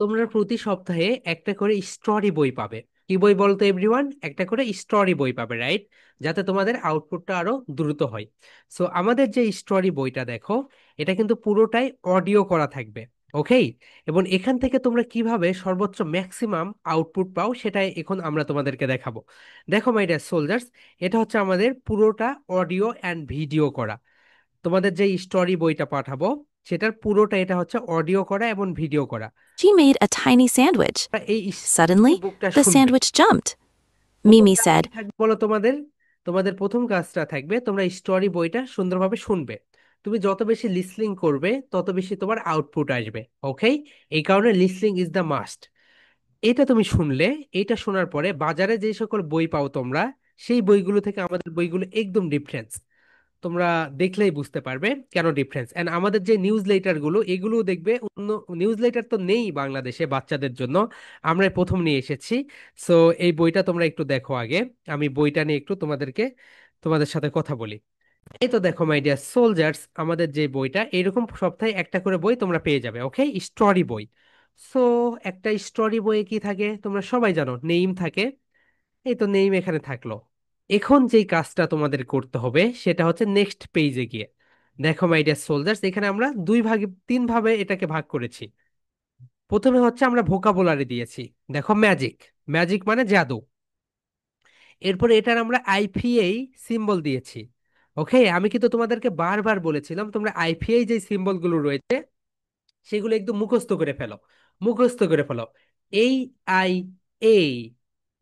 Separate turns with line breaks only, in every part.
তোমরা প্রতি সপ্তাহে একটা করে স্টোরি বই পাবে। কি বই বলতো এভরিওয়ান? একটা করে স্টোরি বই পাবে, রাইট? যাতে তোমাদের আউটপুটটা আরো দ্রুত হয়। সো আমাদের যে স্টোরি বইটা দেখো, এটা কিন্তু পুরোটাই অডিও করা থাকবে। ওকে। এবং এখান থেকে তোমরা কিভাবে সর্বোচ্চ ম্যাক্সিমাম আউটপুট পাও সেটাই এখন আমরা তোমাদেরকে দেখাবো। দেখো মাই ডিয়ার সোলজার্স, এটা হচ্ছে আমাদের পুরোটা অডিও অ্যান্ড ভিডিও করা। তোমাদের যে স্টোরি বইটা পাঠাবো সেটার পুরোটা এটা হচ্ছে অডিও করা এবং ভিডিও করা।
She made a tiny sandwich.
এই স্টোরি
Suddenly,
বুকটা
the
শুনবে।
sandwich jumped.
প্রথম
Mimi
কাজ কি
said,
থাকবে বলো তোমাদের? তোমাদের প্রথম কাজটা থাকবে তোমরা স্টোরি বইটা সুন্দরভাবে শুনবে। তুমি যত বেশি লিসনিং করবে তত বেশি তোমার আউটপুট আসবে। ওকে। এই কারণে লিসনিং ইজ দ্য মাস্ট। এটা তুমি শুনলে, এটা শোনার পরে বাজারে যে সকল বই পাও তোমরা, সেই বইগুলো থেকে আমাদের বইগুলো একদম ডিফারেন্স। তোমরা দেখলেই বুঝতে পারবে কেন ডিফারেন্স। এন্ড আমাদের যে নিউজ লেটার গুলো, এগুলো দেখবে অন্য নিউজ লেটার তো নেই বাংলাদেশে বাচ্চাদের জন্য, আমরা প্রথম নিয়ে এসেছি। সো এই বইটা তোমরা একটু দেখো আগে। আমি বইটা নিয়ে একটু তোমাদের সাথে কথা বলি। এই তো দেখো মাই ডিয়ার সোলজার্স, আমাদের যে বইটা, এরকম সপ্তাহে একটা করে বই তোমরা পেয়ে যাবে। ওকে, স্টোরি বই। সো একটা স্টোরি বইয়ে কি থাকে তোমরা সবাই জানো, নেইম থাকে। এই তো নেইম এখানে থাকলো। এখন যেই কাজটা তোমাদের করতে হবে সেটা হচ্ছে নেক্সট পেজে গিয়ে দেখো মাই ডিয়ার সোলজার্স, এখানে আমরা তিন ভাবে এটাকে ভাগ করেছি। প্রথমে হচ্ছে আমরা ভোকাবুলারি দিয়েছি। দেখো ম্যাজিক, ম্যাজিক মানে জাদু। এরপরে এটার আমরা আইপিএই সিম্বল দিয়েছি। ওকে, আমি কিন্তু তোমাদেরকে বারবার বলেছিলাম তোমরা আইপিএই যে সিম্বল গুলো রয়েছে সেগুলো একদম মুখস্থ করে ফেলো। মুখস্থ করে ফেলো। এই, আই, এ,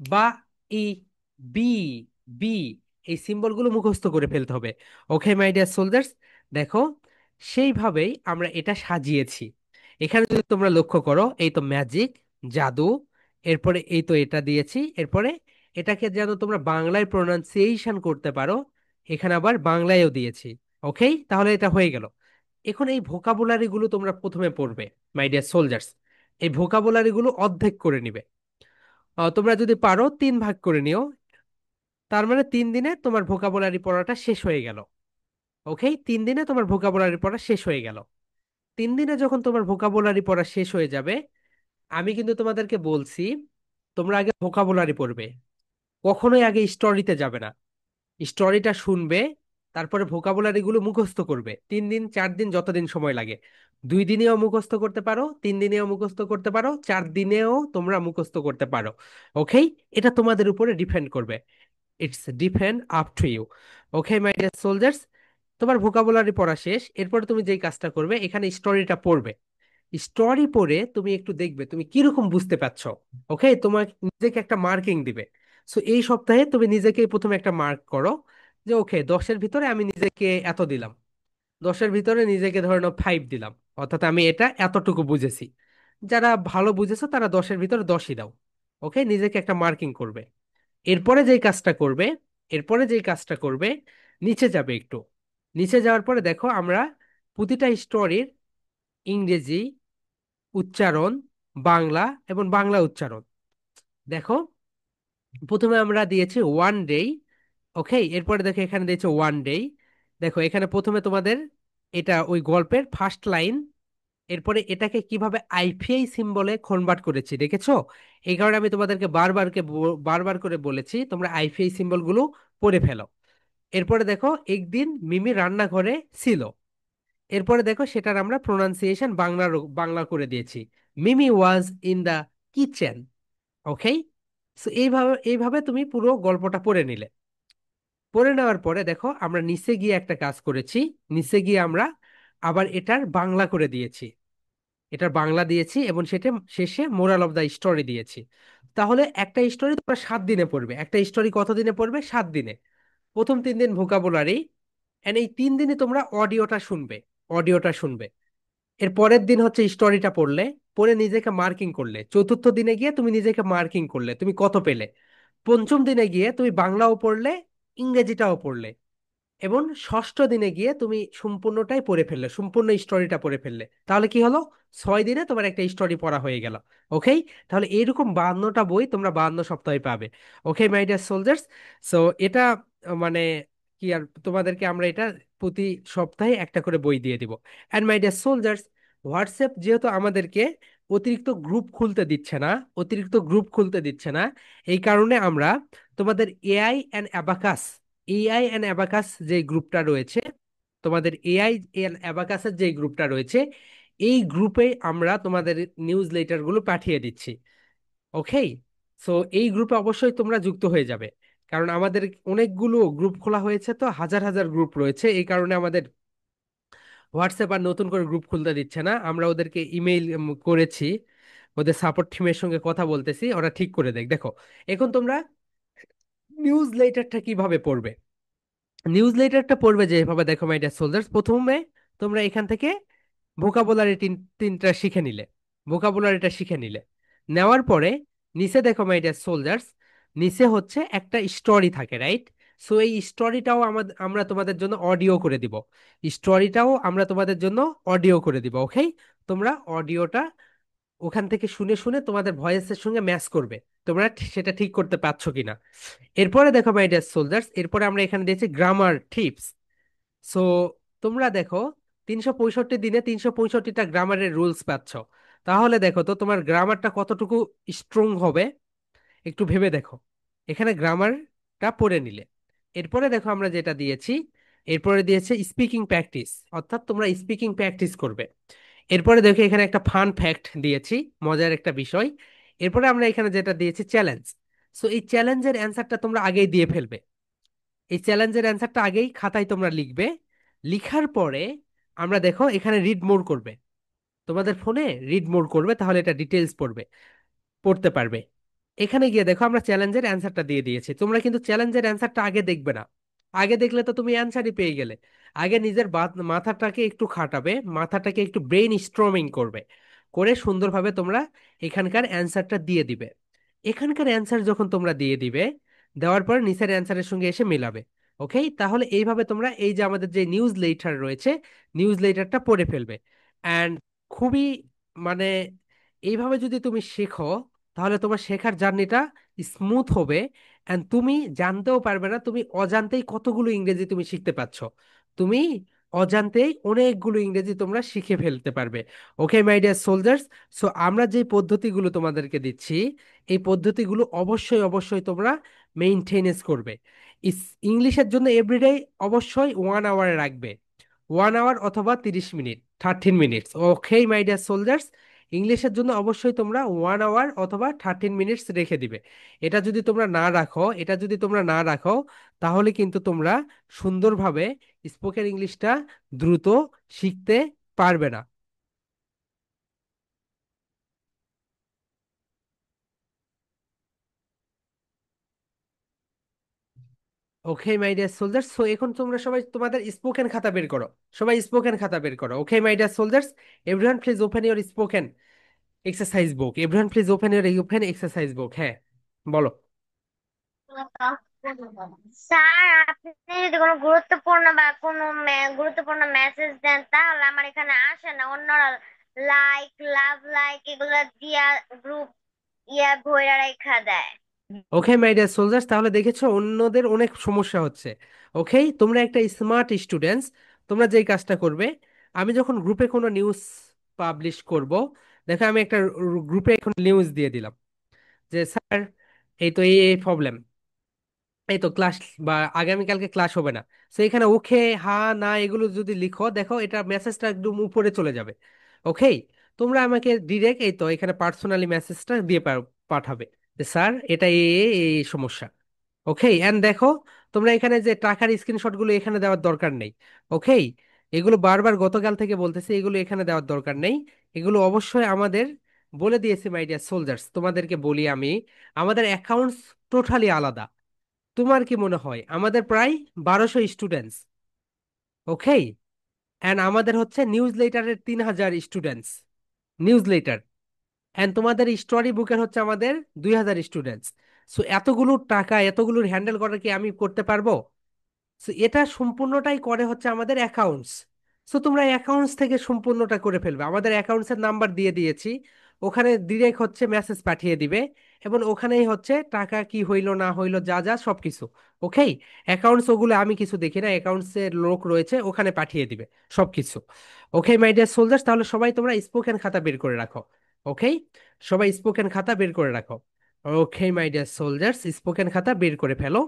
বা ই, বি, বি, এই সিম্বলগুলো মুখস্থ করে ফেলতে হবে। ওকে মাই ডিয়ার সোলজার্স, দেখো সেইভাবেই আমরা এটা সাজিয়েছি। এখানে যদি তোমরা লক্ষ্য করো, এই তো ম্যাজিক, জাদু, এরপরে এই তো এটা দিয়েছি, এরপরে এটাকে যেন তোমরা বাংলায় প্রোনাউন্সিয়েশন করতে পারো, এখানে আবার বাংলায়ও দিয়েছি। ওকে, তাহলে এটা হয়ে গেল। এখন এই ভোকাবুলারি গুলো তোমরা প্রথমে পড়বে মাই ডিয়ার সোলজার্স। এই ভোকাবুলারি গুলো অর্ধেক করে নিবে। তোমরা যদি পারো তিন ভাগ করে নিও। তার মানে 3 দিনে তোমার ভোকাবুলারি পড়াটা শেষ হয়ে গেল। ওকে, 3 দিনে তোমার ভোকাবুলারি পড়া শেষ হয়ে গেল। 3 দিনে যখন তোমার ভোকাবুলারি পড়া শেষ হয়ে যাবে, আমি কিন্তু তোমাদেরকে বলছি তোমরা আগে ভোকাবুলারি পড়বে, কখনোই আগে স্টোরিতে যাবে না। স্টোরিটা শুনবে, তারপরে ভোকাবুলারি গুলো মুখস্থ করবে। 3 দিন 4 দিন যতদিন সময় লাগে, 2 দিনেও মুখস্থ করতে পারো, 3 দিনেও মুখস্থ করতে পারো, 4 দিনেও তোমরা মুখস্থ করতে পারো। ওকে, এটা তোমাদের উপরে ডিপেন্ড করবে। It's depend up to you. Okay my dear soldiers, তোমার ভোকাবুলারি পড়া শেষ। এরপরে তুমি যেই কাজটা করবে, এখানে স্টোরিটা পড়বে। স্টোরি পড়ে তুমি একটু দেখবে তুমি কিরকম বুঝতে পারছো। ওকে, তোমার নিজেকে একটা মার্কিং দিবে। সো এই সপ্তাহে তুমি নিজেকে প্রথমে একটা মার্ক করো যে ওকে, 10-এর ভিতরে আমি নিজেকে এত দিলাম। 10-এর ভিতরে নিজেকে ধরে নাও 5 দিলাম, অর্থাৎ আমি এটা এতটুকু বুঝেছি। যারা ভালো বুঝেছো তারা 10-এর ভিতরে 10ই দাও। ওকে, নিজেকে একটা মার্কিং করবে। এরপরে যেই কাজটা করবে, এরপরে যেই কাজটা করবে, নিচে যাবে একটু। নিচে যাওয়ার পরে দেখো আমরা প্রতিটা স্টোরির ইংরেজি উচ্চারণ, বাংলা এবং বাংলা উচ্চারণ দেখো। প্রথমে আমরা দিয়েছি ওয়ান ডে। ওকে, এরপরে দেখো এখানে দিয়েছে ওয়ান ডে। দেখো এখানে প্রথমে তোমাদের এটা ওই গল্পের ফার্স্ট লাইন। এরপরে এটাকে কিভাবে আইপিআই সিম্বলে কনভার্ট করেছি দেখেছো? এই কারণে আমি তোমাদেরকে বারবার করে বলেছি তোমরা আইপিআই সিম্বল গুলো পড়ে ফেলো। এরপরে দেখো একদিন মিমি রান্নাঘরে ছিল। এরপরে দেখো সেটার আমরা প্রোনাউন্সিয়েশন বাংলা করে দিয়েছি। Mimi was in the kitchen. Okay. So এইভাবে এইভাবে তুমি পুরো গল্পটা পড়ে নিলে। পড়ে নেওয়ার পরে দেখো আমরা নিচে গিয়ে একটা কাজ করেছি। নিচে গিয়ে আমরা আবার এটার বাংলা করে দিয়েছি। এটার বাংলা দিয়েছি এবং সেটা শেষে মোরাল অফ দা স্টোরি দিয়েছি। তাহলে একটা স্টোরি তোমরা 7 দিনে পড়বে। একটা স্টোরি কত দিনে পড়বে? 7 দিনে। প্রথম 3 দিন ভোকাবুলারি, এন্ড এই 3 দিনে তোমরা অডিওটা শুনবে। অডিওটা শুনবে। এর পরের দিন হচ্ছে স্টোরিটা পড়লে, পড়ে নিজেকে মার্কিং করলে। চতুর্থ দিনে গিয়ে তুমি নিজেকে মার্কিং করলে তুমি কত পেলে। পঞ্চম দিনে গিয়ে তুমি বাংলাও পড়লে, ইংরেজিটাও পড়লে, এবং ষষ্ঠ দিনে গিয়ে তুমি সম্পূর্ণটাই পড়ে ফেললে, সম্পূর্ণ স্টোরিটা পড়ে ফেললে। তাহলে কি হলো? 6 দিনে তোমার একটা স্টোরি পড়া হয়ে গেল। ওকে, তাহলে এইরকম 52টা বই তোমরা 52 সপ্তাহে পাবে। ওকে মাই ডিয়ার সোলজার্স। সো এটা মানে কি আর, তোমাদেরকে আমরা এটা প্রতি সপ্তাহে একটা করে বই দিয়ে দিব। And my dear soldiers, WhatsApp যেহেতু আমাদেরকে অতিরিক্ত গ্রুপ খুলতে দিচ্ছে না, অতিরিক্ত গ্রুপ খুলতে দিচ্ছে না। এই কারণে আমরা তোমাদের AI and abacus, AI and abacus যে গ্রুপটা রয়েছে, তোমাদের এআই এন্ড অ্যাবাকাসের যে গ্রুপটা রয়েছে, এই গ্রুপে আমরা তোমাদের নিউজ লেটার গুলো পাঠিয়ে দিচ্ছি। ওকে, সো এই গ্রুপে অবশ্যই তোমরা যুক্ত হয়ে যাবে, কারণ আমাদের অনেকগুলো গ্রুপ খোলা হয়েছে, তো হাজার হাজার গ্রুপ রয়েছে, এই কারণে আমাদের হোয়াটসঅ্যাপ আর নতুন করে গ্রুপ খুলতে দিচ্ছে না। আমরা ওদেরকে ইমেইল করেছি, ওদের সাপোর্ট টিমের সঙ্গে কথা বলতেছি, ওরা ঠিক করে দেখ। দেখো, এখন তোমরা নিউজ লেটারটা কিভাবে পড়বে। নিউজ লেটারটা পড়বে যেভাবে, দেখো মাই ডিয়ার সোলজার্স, প্রথমে তোমরা এখান থেকে ভোকাবুলারি তিনটা শিখে নিলে, ভোকাবুলারিটা শিখে নিলে, নেওয়ার পরে নিচে দেখো মাই ডিয়ার সোলজার্স, নিচে হচ্ছে একটা স্টোরি থাকে, রাইট? সো এই স্টোরিটাও আমরা তোমাদের জন্য অডিও করে দিব, স্টোরিটাও আমরা তোমাদের জন্য অডিও করে দিব। ওকে, তোমরা অডিওটা ওখান থেকে শুনে শুনে তোমাদের ভয়েসের সঙ্গে ম্যাচ করবে, তোমরা সেটা ঠিক করতে পারছো কিনা। এরপরে দেখো মাই ডিয়ার সোলজার্স, এরপরে আমরা এখানে দিয়েছি গ্রামার টিপস। সো তোমরা দেখো, 365 দিনে 365টা গ্রামারের রুলস পাচ্ছ। তাহলে দেখো তো তোমার গ্রামারটা কতটুকু স্ট্রং হবে, একটু ভেবে দেখো। এখানে গ্রামারটা পড়ে নিলে, এরপরে দেখো আমরা যেটা দিয়েছি, এরপরে দিয়েছে স্পিকিং প্র্যাকটিস, অর্থাৎ তোমরা স্পিকিং প্র্যাকটিস করবে। এরপরে দেখো এখানে একটা ফান ফ্যাক্ট দিয়েছি, মজার একটা বিষয়। এরপরে আমরা এখানে যেটা দিয়েছি চ্যালেঞ্জ। সো এই চ্যালেঞ্জের অ্যান্সারটা তোমরা আগেই দিয়ে ফেলবে, এই চ্যালেঞ্জের অ্যান্সারটা আগেই খাতায় তোমরা লিখবে। লিখার পরে আমরা দেখো এখানে রিড মোর করবে, তোমাদের ফোনে রিড মোর করবে, তাহলে এটা ডিটেলস পড়তে পারবে। এখানে গিয়ে দেখো আমরা চ্যালেঞ্জের অ্যান্সারটা দিয়ে দিয়েছি, তোমরা কিন্তু চ্যালেঞ্জের অ্যান্সারটা আগে দেখবে না, আগে দেখলে তো তুমি অ্যান্সারই পেয়ে গেলে। আগে নিজের মাথাটাকে একটু খাটাবে, মাথাটাকে একটু ব্রেইন স্ট্রমিং করবে, করে সুন্দরভাবে তোমরা এখানকার অ্যান্সারটা দিয়ে দিবে। এখানকার অ্যান্সার যখন তোমরা দিয়ে দিবে, দেওয়ার পর নিচের অ্যান্সারের সঙ্গে এসে মেলাবে। ওকে, তাহলে এইভাবে তোমরা এই যে আমাদের যে নিউজ লেটার রয়েছে, নিউজ লেটারটা পড়ে ফেলবে। অ্যান্ড খুবই মানে এইভাবে যদি তুমি শেখো, তাহলে তোমার শেখার জার্নিটা স্মুথ হবে। এন্ড তুমি জানতেও পারবে না তুমি অজান্তেই কতগুলো ইংরেজি তুমি শিখতে পারছো, তুমি অজান্তেই অনেকগুলো ইংরেজি তোমরা শিখে ফেলতে পারবে। ওকে মাই ডিয়ার সোলজার্স, সো আমরা যে পদ্ধতিগুলো তোমাদেরকে দিচ্ছি, এই পদ্ধতিগুলো অবশ্যই অবশ্যই তোমরা মেইনটেনেন্স করবে। ইংলিশের জন্য এভরিডে অবশ্যই 1 আওয়ার রাখবে, 1 আওয়ার অথবা 30 minute, 13 minutes. Okay my dear soldiers, ইংলিশের জন্য অবশ্যই তোমরা 1 আওয়ার অথবা 13 মিনিটস রেখে দিবে। এটা যদি তোমরা না রাখো, এটা যদি তোমরা না রাখো, তাহলে কিন্তু তোমরা সুন্দরভাবে স্পোকেন ইংলিশটা দ্রুত শিখতে পারবে না। ওকে মাই ডিয়ার সোলজার্স, সো এখন তোমরা সবাই তোমাদের স্পোকেন খাতা বের করো, সবাই স্পোকেন খাতা বের করো। Okay my dear soldiers, everyone please open your spoken exercise book, everyone please open your open exercise book. হ্যাঁ, বলো।
স্যার, আপনি যদি কোনো গুরুত্বপূর্ণ বা কোনো গুরুত্বপূর্ণ মেসেজ দেন তাহলে আমার এখানে আসে না, অন্যরা লাইক লাভ লাইক এগুলা দিয়া গ্রুপ ভইরা রাইখা দেয়।
ওকে মাই ডিয়ার সোলজার্স, তাহলে দেখেছো অন্যদের অনেক সমস্যা হচ্ছে। ওকে, তোমরা একটা স্মার্ট স্টুডেন্টস, তোমরা যেই কাজটা করবে, আমি যখন গ্রুপে কোনো নিউজ পাবলিশ করব, দেখো আমি একটা গ্রুপে এখন নিউজ দিয়ে দিলাম যে স্যার, এই তো এই প্রবলেম, এই তো ক্লাস বা আগামীকালকে ক্লাস হবে না। তো এখানে ওকে, হা, না এগুলো যদি লিখো, দেখো এটা মেসেজটা একদম উপরে চলে যাবে। ওকে, তোমরা আমাকে ডিরেক্ট এই তো এখানে পার্সোনালি মেসেজটা দিয়ে পাঠাবে যে স্যার এটা এই সমস্যা। ওকে, এন্ড দেখো তোমরা এখানে যে টাকার স্ক্রিনশট গুলো এখানে দেওয়ার দরকার নেই। ওকে, এগুলো বারবার গতকাল থেকে বলতেছি, এগুলো এখানে দেওয়ার দরকার নেই। এগুলো অবশ্যই আমাদের বলে দিয়েছি মাই ডিয়ার সোলজার্স, তোমাদেরকে বলি আমি, আমাদের অ্যাকাউন্টস টোটালি আলাদা। তোমার কি মনে হয় আমাদের প্রায় 1200 স্টুডেন্টস, ওকে, অ্যান্ড আমাদের হচ্ছে নিউজ লেটারের 3000 স্টুডেন্টস, নিউজ লেটার, অ্যান্ড তোমাদের স্টোরি বুকের হচ্ছে আমাদের 2000 স্টুডেন্টস। সো এতগুলো টাকা এতগুলোর হ্যান্ডেল করা কি আমি করতে পারবো? সো এটা সম্পূর্ণটাই করে হচ্ছে আমাদের অ্যাকাউন্টস। সো তোমরা অ্যাকাউন্টস থেকে সম্পূর্ণটা করে ফেলবে, আমাদের অ্যাকাউন্টসের নাম্বার দিয়ে দিয়েছি, ওখানে ডিরেক্ট হচ্ছে মেসেজ পাঠিয়ে দিবে, এবং ওখানেই হচ্ছে টাকা কি হইলো না হইলো যা যা সবকিছু। ওকে, অ্যাকাউন্টস ওগুলো আমি কিছু দেখি না, অ্যাকাউন্টসের লোক রয়েছে ওখানে পাঠিয়ে দিবে সবকিছু। ওকে মাই ডিয়ার সোলজার্স, তাহলে সবাই তোমরা স্পোকেন খাতা বের করে রাখো। ওকে, সবাই স্পোকেন খাতা বের করে রাখো। ওকে মাই ডিয়ার সোলজার্স, স্পোকেন খাতা বের করে ফেলো।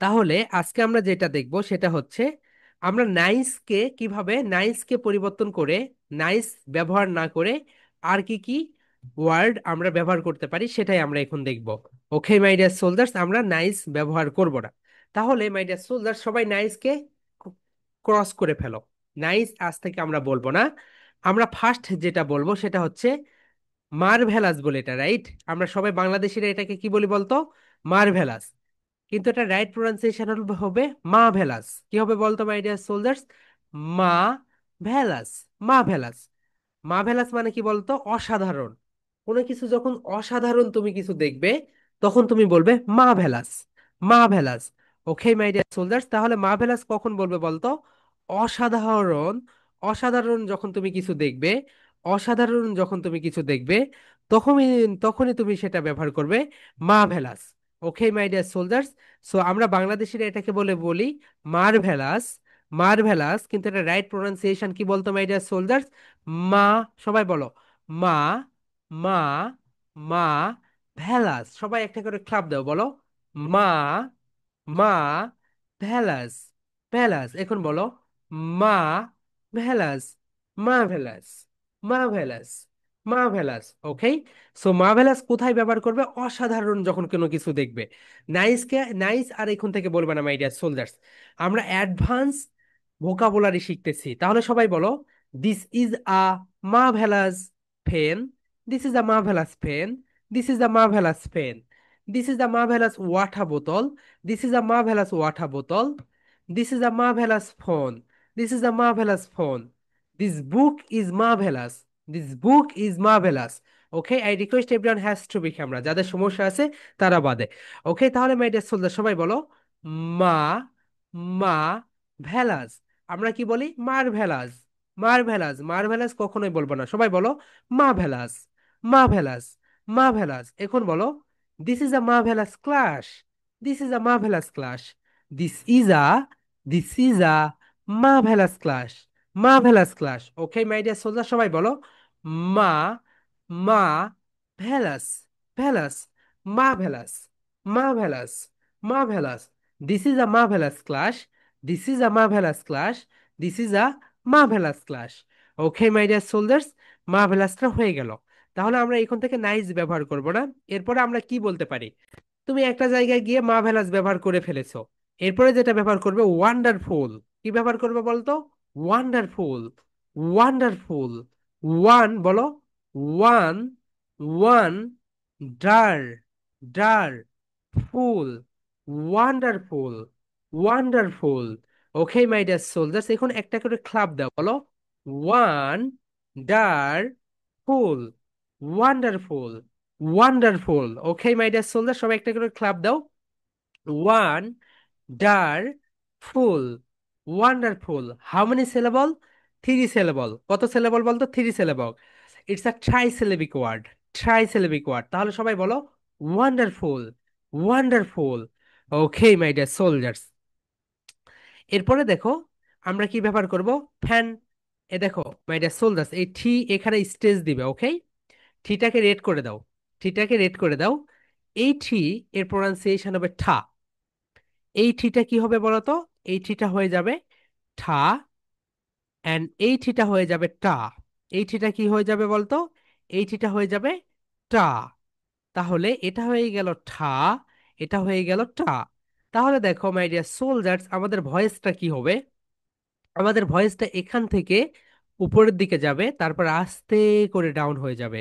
তাহলে আজকে আমরা যেটা দেখব সেটা হচ্ছে আমরা নাইসকে কিভাবে, নাইসকে পরিবর্তন করে, নাইস ব্যবহার না করে আর কি কি ওয়ার্ড আমরা ব্যবহার করতে পারি সেটাই আমরা এখন দেখব। ওকে মাই ডিয়ার সোলজার্স, আমরা নাইস ব্যবহার করব না। তাহলে মাই ডিয়ার সোলজার্স, সবাই নাইসকে ক্রস করে ফেলো। নাইস আজ থেকে আমরা বলবো না। আমরা ফার্স্ট যেটা বলবো সেটা হচ্ছে মারভেলাস বলে, এটা রাইট? আমরা সবাই বাংলাদেশিরা এটাকে কি বলি বলতো? মারভেলাস। কিন্তু এটা রাইট প্রোনাউন্সিয়েশন হবে মা ভেলাস। কি হবে বলতো মাই ডিয়ার সোলজার্স? মা ভেলাস। মা ভেলাস। মার্ভেলাস মানে কি বলতো? অসাধারণ। কোনো কিছু যখন অসাধারণ তুমি কিছু দেখবে তখন তুমি বলবে marvellous. Marvellous. Okay my dear soldiers, তাহলে মার্ভেলাস কখন বলবে বলতো? অসাধারণ। অসাধারণ যখন তুমি কিছু দেখবে, অসাধারণ যখন তুমি কিছু দেখবে তখনই, তখনই তুমি সেটা ব্যবহার করবে marvellous. Okay my dear soldiers, so আমরা বাংলাদেশিরা এটাকে বলি মার্ভেলাস। মার্ভেলাস, কিন্তু এটা রাইট প্রোনাউন্সিয়েশন কি বলতো মাই ডিয়ার সোলজার্স? মা। সবাই বলো মা। মা। মা ভেলাস। সবাই একটা করে ক্লাপ দাও, বলো মা। Marvellous. ভেলাস। এখন বলো মা ভেলাস। মা ভেলাস। মা ভেলাস। মা ভেলাস। ওকে, সো মা ভেলাস কোথায় ব্যবহার করবে? অসাধারণ যখন কোনো কিছু দেখবে। নাইসকে নাইস আর এখন থেকে বলবে না মাই ডিয়ার সোলজার্স। আমরা অ্যাডভান্স ভোকাবুলারি শিখতেছি। তাহলে সবাই বলো this is a marvelous pen. This is a marvelous pen. This is a marvelous pen. This is a marvelous water bottle. This is a marvelous water bottle. This is a marvelous phone. This is a marvelous phone. This book is marvelous. This book is marvelous. Okay, I request everyone has to be camera, যাদের সমস্যা আছে তারা বাদে। ওকে, তাহলে my dear soldier সবাই বলো মা। মা ভেলাস। আমরা কি বলি? মারভেলাস। মারভেলাস। মারভেলাস কখনোই বলবো না, সবাই বলো মাভেলাস। মাভেলাস। মাভেলাস। এখন বলো this is a marvellous class. This is a marvellous class. This is a, this is a marvellous class. Marvellous class. Okay my dear soldier সবাই বলো মা। Marvellous. ভেলাস। Marvellous. Marvellous. Marvellous. This is a marvellous class. This is a marvellous class. This is a marvellous class. Okay my dear soldiers, মার্ভেলাসটা হয়ে গেল। তাহলে আমরা এখন থেকে নাইস ব্যবহার করব না। এরপরে আমরা কি বলতে পারি? তুমি একটা জায়গায় গিয়ে মার্ভেলাস ব্যবহার করে ফেলেছো, এরপরে যেটা ব্যবহার করবে ওয়ান্ডারফুল। কি ব্যবহার করবে বলতো? ওয়ান্ডারফুল। ওয়ান্ডারফুল। ওয়ান বলো। Won. Won der. Der full. Wonderful. Wonderful. Okay my dear soldiers, এখন একটা করে ক্লাব দাও, বলো one der full. Wonderful. Wonderful. Okay my dear soldier, সবাই একটা করে ক্লাব দাও। One der full. Wonderful. How many syllable? Three syllable. কত সিলেবল বলতো? Three syllable. It's a trisyllabic word. Trisyllabic word. তাহলে সবাই বলো wonderful. Wonderful. Okay my dear soldiers, এরপরে দেখো আমরা কি ব্যবহার করব? ফ্যান। এ দেখো মাই ডিয়ার সোলজার্স, এই থ্রি এখানে স্টেজ দিবে। ওকে, থ্রিটাকে রেড করে দাও। থ্রিটাকে রেড করে দাও। এই থ্রি এর প্রোনাউন্সিয়েশন হবে ঠা। এই থ্রিটা কি হবে বলতো? এই থ্রিটা হয়ে যাবে ঠা। অ্যান্ড এই থ্রিটা হয়ে যাবে টা। এই থ্রিটা কি হয়ে যাবে বলতো? এই থ্রিটা হয়ে যাবে টা। তাহলে এটা হয়ে গেল ঠা, এটা হয়ে গেল টা। তাহলে দেখো মাই ডিয়ার সোলজার্স, আমাদের ভয়েসটা কি হবে? আমাদের ভয়েসটা এখান থেকে উপরের দিকে যাবে, তারপর আস্তে করে ডাউন হয়ে যাবে।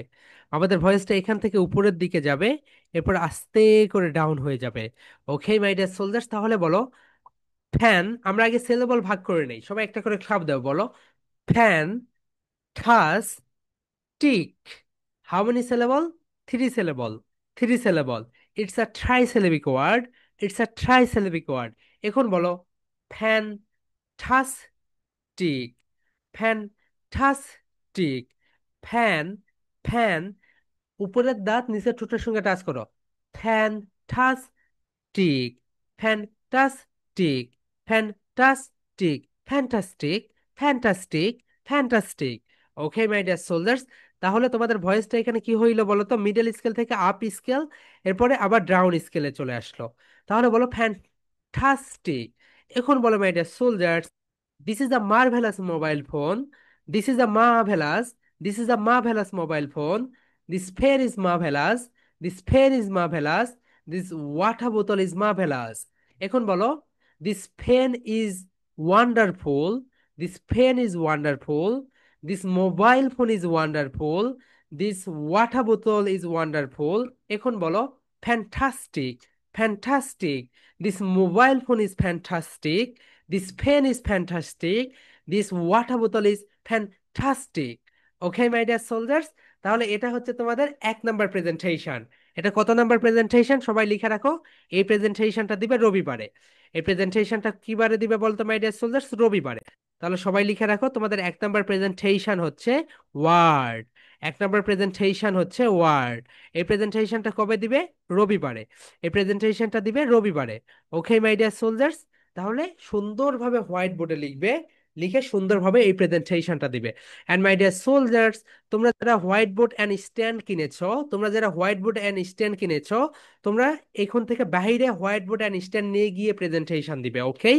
আমাদের ভয়েসটা এখান থেকে উপরের দিকে যাবে, এরপর আস্তে করে ডাউন হয়ে যাবে। ওকে মাই ডিয়ার সোলজার্স, তাহলে বলো ফ্যান। আমরা আগে সিলেবল ভাগ করে নেই, সবাই একটা করে খাপ দাও, বলো fantastic. How many syllable? Three syllable. Three syllable. It's a trisyllabic word. It's a trisyllabic word. এখন বলো ফ্যান্টাস্টিক। ফ্যান্টাস্টিক। ফ্যান। ফ্যান। উপরের দাঁত নিচের ঠোঁটের সঙ্গে টাচ করো। Fantastic. Fantastic. Fantastic. Fantastic. Fantastic. Fantastic. Okay my dear soldiers, তাহলে তোমাদের ভয়েসটা এখানে কি হইলো বলো তো, মিডল স্কেল থেকে আপ স্কেল, এরপরে আবার ডাউন স্কেলে চলে আসলো। তাহলে বলো ফ্যান্টাস্টিক। এখন বলো my dear soldiers, this is a marvellous mobile phone, this is a marvellous, this is a marvellous mobile phone, this pen is marvellous, this pen is marvellous, this water বোতল is marvellous. এখন বলো, this pen is wonderful, this pen is wonderful, this mobile phone is wonderful, this water বোতল is wonderful. এখন বলো fantastic, fantastic, this mobile phone is fantastic, this pen is fantastic, this water বোতল is fantastic. Okay my dear soldiers, তাহলে এটা হচ্ছে তোমাদের 1 number presentation. এটা কত নাম্বার প্রেজেন্টেশন সবাই লিখে রাখো। এই প্রেজেন্টেশনটা দিবে রবিবারে। এই প্রেজেন্টেশনটা কি বারে দিবে বলতো মাই ডিয়ার সোলজার্স? রবিবারে। তাহলে সবাই লিখে রাখো, তোমাদের 1 নাম্বার প্রেজেন্টেশন হচ্ছে ওয়ার্ড। 1 নাম্বার প্রেজেন্টেশন হচ্ছে ওয়ার্ড। এই প্রেজেন্টেশনটা কবে দিবে? রবিবারে। এই প্রেজেন্টেশনটা দিবে রবিবারে। ওকে মাই ডিয়ার সোলজার্স, তাহলে সুন্দরভাবে হোয়াইট বোর্ডে লিখবে, লিখে সুন্দরভাবে এই প্রেজেন্টেশনটা দিবে। অ্যান্ড মাই ডিয়ার সোলজার্স, তোমরা যারা হোয়াইট বোর্ড অ্যান্ড স্ট্যান্ড কিনেছো, তোমরা যারা হোয়াইট বোর্ড অ্যান্ড স্ট্যান্ড কিনেছো, তোমরা এখন থেকে বাইরে হোয়াইট বোর্ড অ্যান্ড স্ট্যান্ড নিয়ে গিয়ে প্রেজেন্টেশন দিবে। ওকে,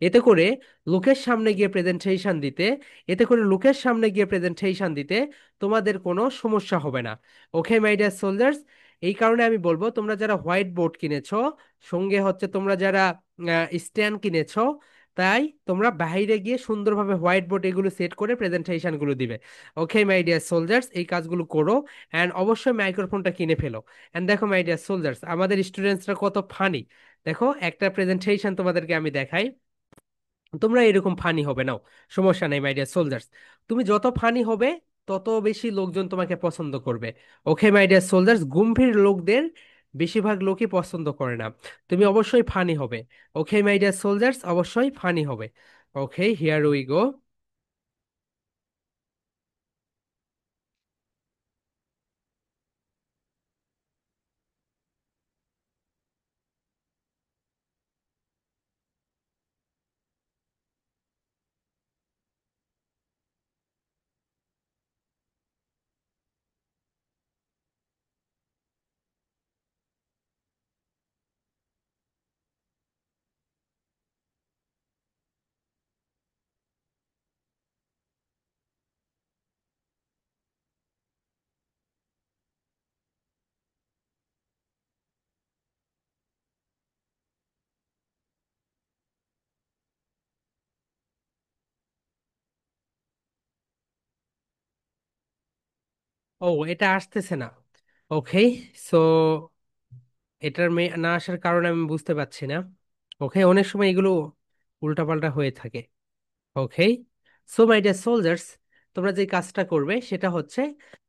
এতে করে লোকের সামনে গিয়ে প্রেজেন্টেশন দিতে, এতে করে লোকের সামনে গিয়ে প্রেজেন্টেশন দিতে তোমাদের কোনো সমস্যা হবে না। ওকে মাই ডিয়ার সোলজার্স, এই কারণে আমি বলবো, তোমরা যারা হোয়াইট বোর্ড কিনেছো, সঙ্গে হচ্ছে তোমরা যারা স্ট্যান্ড কিনেছো, তাই তোমরা বাইরে গিয়ে সুন্দরভাবে হোয়াইট বোর্ড এগুলো সেট করে প্রেজেন্টেশন গুলো দিবে। ওকে মাই ডিয়ার সোলজার্স, এই কাজগুলো করো। অ্যান্ড অবশ্যই মাইক্রোফোনটা কিনে ফেলো। অ্যান্ড দেখো মাই ডিয়ার সোলজার্স, আমাদের স্টুডেন্টসরা কত ফানি। দেখো একটা প্রেজেন্টেশন তোমাদেরকে আমি দেখাই, তোমরা এরকম ফানি হবে নাও, সমস্যা নাই মাই ডিয়ার সোলজার্স। তুমি যত ফানি হবে তত বেশি লোকজন তোমাকে পছন্দ করবে। ওকে মাই ডিয়ার সোলজার্স, গম্ভীর লোকদের বেশিরভাগ লোকই পছন্দ করে না। তুমি অবশ্যই ফানি হবে। ওকে মাই ডিয়ার সোলজার্স, অবশ্যই ফানি হবে। ওকে, হিয়ার উই গো। ও, এটা আসতেছে না। ওকে, সো এটার না আসার কারণে আমি বুঝতে পারছি না। ওকে, অনেক সময় এগুলো উল্টাপাল্টা হয়ে থাকে। ওকে, সো মাই ডিয়ার সোলজার্স, তোমরা যে কাজটা করবে সেটা হচ্ছে,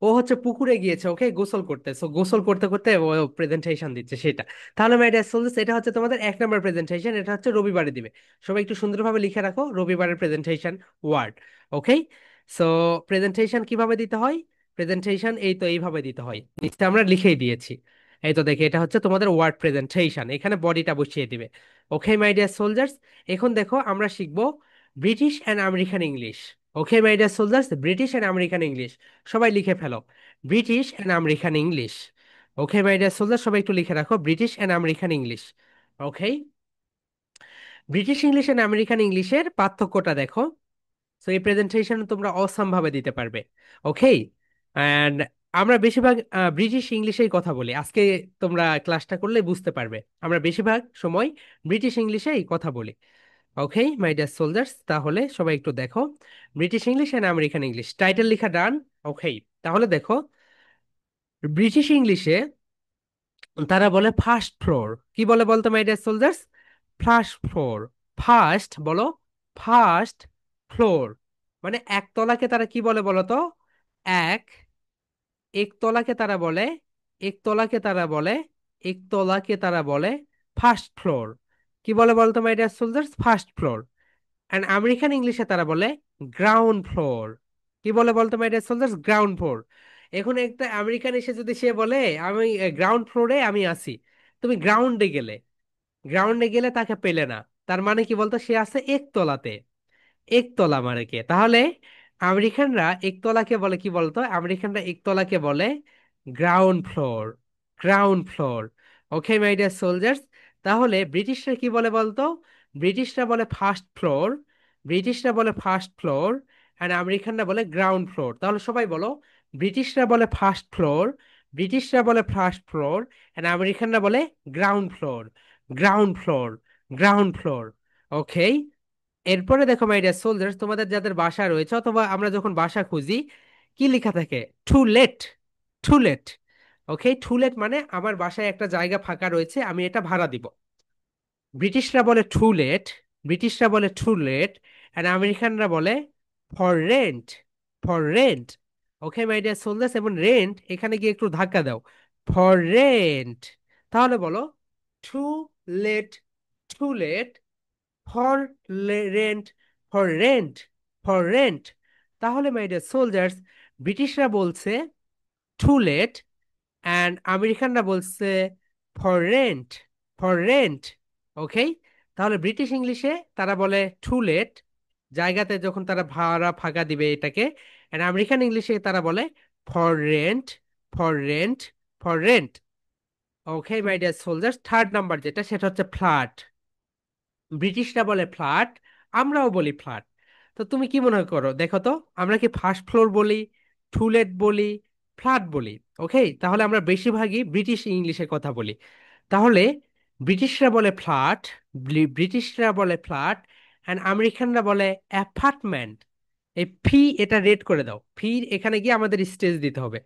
ও হচ্ছে পুকুরে গিয়েছে, ওকে, গোসল করতে। সো গোসল করতে করতে ও প্রেজেন্টেশন দিচ্ছে সেটা। তাহলে মাই ডিয়ার সোলজার্স, এটা হচ্ছে তোমাদের 1 নাম্বার প্রেজেন্টেশন, এটা হচ্ছে রবিবারে দিবে। সবাই একটু সুন্দরভাবে লিখে রাখো রবিবারের প্রেজেন্টেশন ওয়ার্ড। ওকে, সো প্রেজেন্টেশন কিভাবে দিতে হয়? প্রেজেন্টেশন এই তো এইভাবে দিতে হয়, নিশ্চয় আমরা লিখেই দিয়েছি। এই তো দেখে, এটা হচ্ছে তোমাদের ওয়ার্ড প্রেজেন্টেশন, এখানে বডিটা বসিয়ে দিবে। ওকে মাই ডিয়ার সোলজার্স, এখন দেখো আমরা শিখবো British and American English. Okay my dear soldiers, British and American English. সবাই লিখে ফেলো, British and American English. Okay my dear soldiers, সবাই একটু লিখে রাখো British and American English. Okay, British English and American ইংলিশের পার্থক্যটা দেখো। সো এই প্রেজেন্টেশন তোমরা অসাম ভাবে দিতে পারবে। ওকে, অ্যান্ড আমরা বেশিরভাগ ব্রিটিশ ইংলিশেই কথা বলি আজকে। তোমরা ক্লাসটা করলে বুঝতে পারবে, আমরা বেশিরভাগ সময় ব্রিটিশ ইংলিশেই কথা বলি। ওকে মাই ডিয়ার সোলজার্স, তাহলে সবাই একটু দেখো, British English and American English, title লেখা ডান। ওকে, তাহলে দেখো, ব্রিটিশ ইংলিশে তারা বলে ফার্স্ট ফ্লোর। কি বলে বলতো my dear soldiers? First floor. First বলো, ফার্স্ট ফ্লোর, মানে একতলাকে তারা কি বলে বলো তো? এক, একতলাকে তারা বলে, একতলাকে তারা বলে, একতলাকে তারা বলে ফার্স্ট ফ্লোর। কি বলে বলতো my dear soldiers? First floor. And American ইংলিশে তারা বলে গ্রাউন্ড ফ্লোর। কি বলে বলতো my dear soldiers? Ground floor. এখন একটা আমেরিকান এসে যদি সে বলে আমি গ্রাউন্ড ফ্লোরে আমি আছি, তুমি গ্রাউন্ডে গেলে, গ্রাউন্ডে গেলে তাকে পেলে না, তার মানে কি বলতো? সে আছে একতলাতে। একতলা মানে কি তাহলে? আমেরিকানরা একতলাকে বলে কি বলতো? আমেরিকানরা একতলাকে বলে ground floor. Ground floor. Okay my dear soldiers. তাহলে ব্রিটিশরা কি বলে বলতো? ব্রিটিশরা বলে ফার্স্ট ফ্লোর। ব্রিটিশরা বলে ফার্স্ট ফ্লোর অ্যান্ড আমেরিকানরা বলে গ্রাউন্ড ফ্লোর। তাহলে সবাই বলো, ব্রিটিশরা বলে ফার্স্ট ফ্লোর, ব্রিটিশরা বলে ফার্স্ট ফ্লোর অ্যান্ড আমেরিকানরা বলে ground floor. Ground floor. Ground floor. Okay. এরপরে দেখো মাই ডিয়ার সোলজার্স, তোমাদের যাদের বাসা রয়েছে অথবা আমরা যখন বাসা খুঁজি, কি লেখা থাকে? To let. To let. Okay, to let মানে আমার বাসায় একটা জায়গা ফাঁকা রয়েছে, আমি এটা ভাড়া দিব। ব্রিটিশরা বলে টু লেট। ব্রিটিশরা বলে টু লেট অ্যান্ড আমেরিকানরা বলে for rent. For rent. Okay my dear soldiers, এবং রেন্ট এখানে গিয়ে একটু ধাক্কা দাও। For rent. তাহলে বলো, to let. To let. For rent. For rent. For rent. তাহলে মাই ডিয়ার সোলজার্স, ব্রিটিশরা বলছে টু লেট অ্যান্ড আমেরিকানরা বলছে for rent. For rent. Okay. তাহলে ব্রিটিশ ইংলিশে তারা বলে টু লেট, জায়গাতে যখন তারা ভাড়া ফাঁকা দিবে এটাকে, অ্যান্ড আমেরিকান ইংলিশে তারা বলে for rent. For rent. For rent. Okay my dear soldiers, third number যেটা সেটা হচ্ছে ফ্ল্যাট। ব্রিটিশরা বলে ফ্ল্যাট, আমরাও বলি ফ্ল্যাট। তো তুমি কি মনে করো দেখো তো, আমরা কি ফার্স্ট ফ্লোর বলি, টুলেট বলি, ফ্ল্যাট বলি? ওকে, তাহলে আমরা বেশিরভাগই ব্রিটিশ ইংলিশে কথা বলি। তাহলে ব্রিটিশরা বলে ফ্ল্যাট, ব্রিটিশরা বলে ফ্ল্যাট অ্যান্ড আমেরিকানরা বলে অ্যাপার্টমেন্ট। এই ফি এটা রেট করে দাও, ফি এখানে গিয়ে আমাদের স্টেজ দিতে হবে।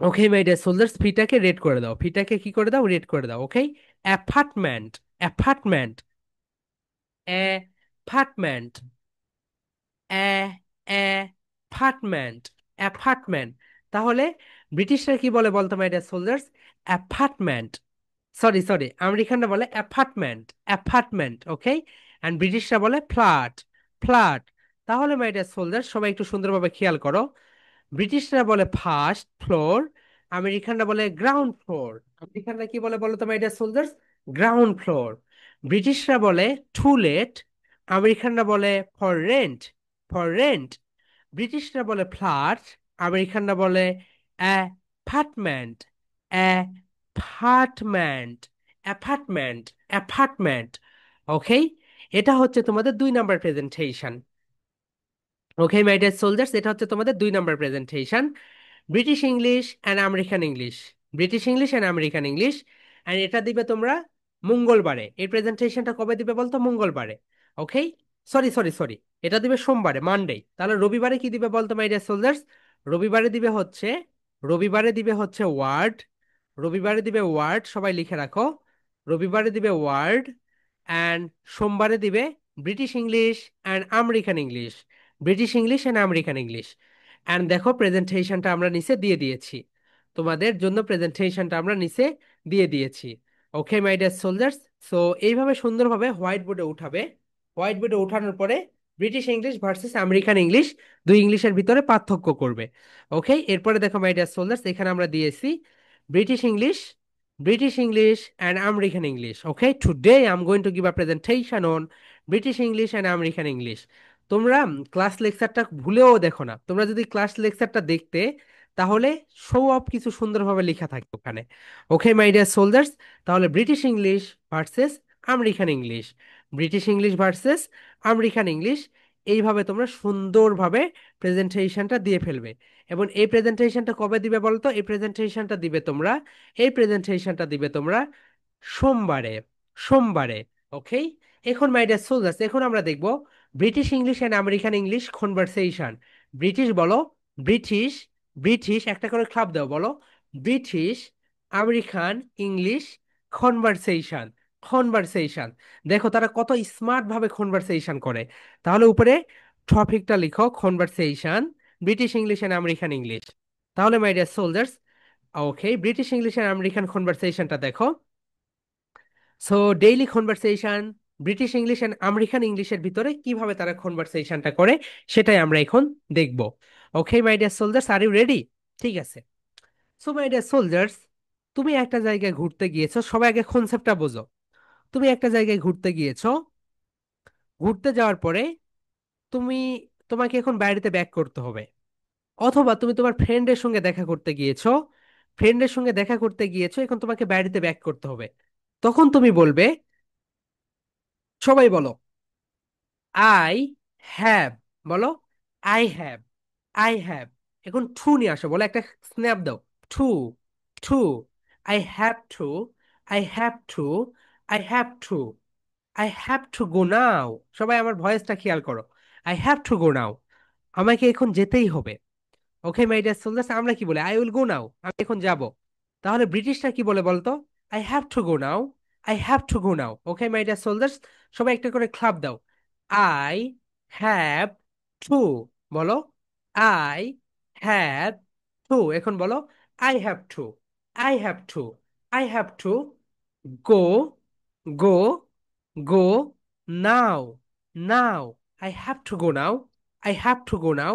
ওকে মাই ডিয়ার সোলজার্স, ফিটাকে রেট করে দাও, ফিটাকে কি করে দাও? রেট করে দাও। Okay. Apartment. Apartment. Apartment. Apartment. Apartment. তাহলে ব্রিটিশরা কি বলে বলতো my dear soldiers? Apartment. Sorry sorry, আমেরিকানরা বলে অ্যাপার্টমেন্ট। অ্যাপার্টমেন্ট। ওকে। অ্যান্ড ব্রিটিশরা বলে ফ্ল্যাট। ফ্ল্যাট। তাহলে মাই ডিয়ার সোলজার্স, সবাই একটু সুন্দরভাবে খেয়াল করো। ব্রিটিশরা বলে ফার্স্ট ফ্লোর, আমেরিকানরা বলে গ্রাউন্ড ফ্লোর। আমেরিকানরা কি বলে বলো তো my dear soldiers? Ground floor. ব্রিটিশরা বলে টু লেট, আমেরিকানরা বলে ফর রেন্ট। For rent. ব্রিটিশরা বলে ফ্ল্যাট, আমেরিকানরা বলে apartment. Apartment. Apartment. Apartment. Okay. এটা হচ্ছে তোমাদের 2 number presentation. Okay my dear soldiers, এটা হচ্ছে তোমাদের 2 number presentation. British English and American English. British English and American English. And এটা দিবে তোমরা মঙ্গলবারে। এই প্রেজেন্টেশনটা কবে দিবে বলতো? মঙ্গলবারে। ওকে। সরি সরি সরি, এটা দিবে সোমবারে, মানডে। তাহলে রবিবারে কি দিবে বলতো মাই ডিয়ার সোলজার্স? রবিবারে দিবে হচ্ছে, রবিবারে দিবে হচ্ছে ওয়ার্ড। রবিবারে দিবে ওয়ার্ড, সবাই লিখে রাখো। রবিবারে দিবে ওয়ার্ড অ্যান্ড সোমবারে দিবে British English and American English. British English and American English. And দেখো প্রেজেন্টেশনটা আমরা নিচে দিয়ে দিয়েছি, তোমাদের জন্য প্রেজেন্টেশনটা আমরা নিচে দিয়ে দিয়েছি। ওকে মাই ডিয়ার সোলজার্স। সো এইভাবে সুন্দরভাবে হোয়াইট বোর্ডে উঠাবে। হোয়াইট বোর্ডে ওঠানোর পরে British English versus American English, দুই ইংলিশের ভিতরে পার্থক্য করবে। ওকে। এরপরে দেখো মাই ডিয়ার সোলজার্স, এখানে আমরা দিয়েছি British English, British English and American English. Okay, today I'm going to give a presentation on British English and American English. তোমরা ক্লাস লেকচারটা ভুলেও দেখো না, তোমরা যদি ক্লাস লেকচারটা দেখতে, তাহলে সব কিছু সুন্দরভাবে লেখা থাকবে ওখানে। ওকে মাই ডিয়ার সোলজার্স, তাহলে British English versus American English, British English versus American English, এইভাবে তোমরা সুন্দরভাবে প্রেজেন্টেশনটা দিয়ে ফেলবে। এবং এই প্রেজেন্টেশনটা কবে দিবে বলতো? এই প্রেজেন্টেশনটা দিবে তোমরা, এই প্রেজেন্টেশনটা দিবে তোমরা সোমবারে। সোমবারে। ওকে। এখন মাই ডিয়ার সোলজার্স, এখন আমরা দেখব British English and American English conversation. British বলো, ব্রিটিশ। ব্রিটিশ একটা করে ক্লাব দাও, বলো British American English conversation. Conversation. দেখো তারা কত স্মার্ট ভাবে কনভারসেশন করে। তাহলে উপরে টপিকটা লিখো, conversation, British English and American English. তাহলে my dear soldiers, okay, British English আর আমেরিকান কনভারসেশনটা দেখো। So daily conversation, British English and American ইংলিশের ভিতরে কিভাবে তারা কনভারসেশনটা করে, সেটাই আমরা এখন দেখব। Okay my dear soldiers, are you ready? ঠিক আছে। সো মাই ডিয়ার সোলজার্স, তুমি একটা জায়গায় ঘুরতে গিয়েছো, সবাই আগে কনসেপ্টটা বোঝো। তুমি একটা জায়গায় ঘুরতে গিয়েছো, ঘুরতে যাওয়ার পরে তুমি তোমাকে এখন বাড়িতে ব্যাক করতে হবে। অথবা তুমি তোমার ফ্রেন্ডের সঙ্গে দেখা করতে গিয়েছো, ফ্রেন্ডের সঙ্গে দেখা করতে গিয়েছো, এখন তোমাকে বাড়িতে ব্যাক করতে হবে। তখন তুমি বলবে, সবাই বলো, আই হ্যাভ, বলো, আই হ্যাভ, আই হ্যাভ। এখন টু নিয়ে আসো, বলো, একটা স্ন্যাপ দাও। To, to, I have to, I have to, I have to, I have to go now. সবাই আমার ভয়েসটা খেয়াল করো। I have to go now, আমাকে এখন যেতেই হবে। ওকে মাই ডিয়ার সোলজার্স, আমরা কি বলে, আই উইল গো নাও, আমি এখন যাব। তাহলে ব্রিটিশরা কি বলে বলতো? I have to go now, I have to go now. Okay my dear soldiers, সবাই একটা করে ক্লাপ দাও। আই হ্যাভ টু, বলো, আই হ্যাভ টু। এখন বলো, I have to, I have to, I have to go, go, go now, now, I have to go now, I have to go now,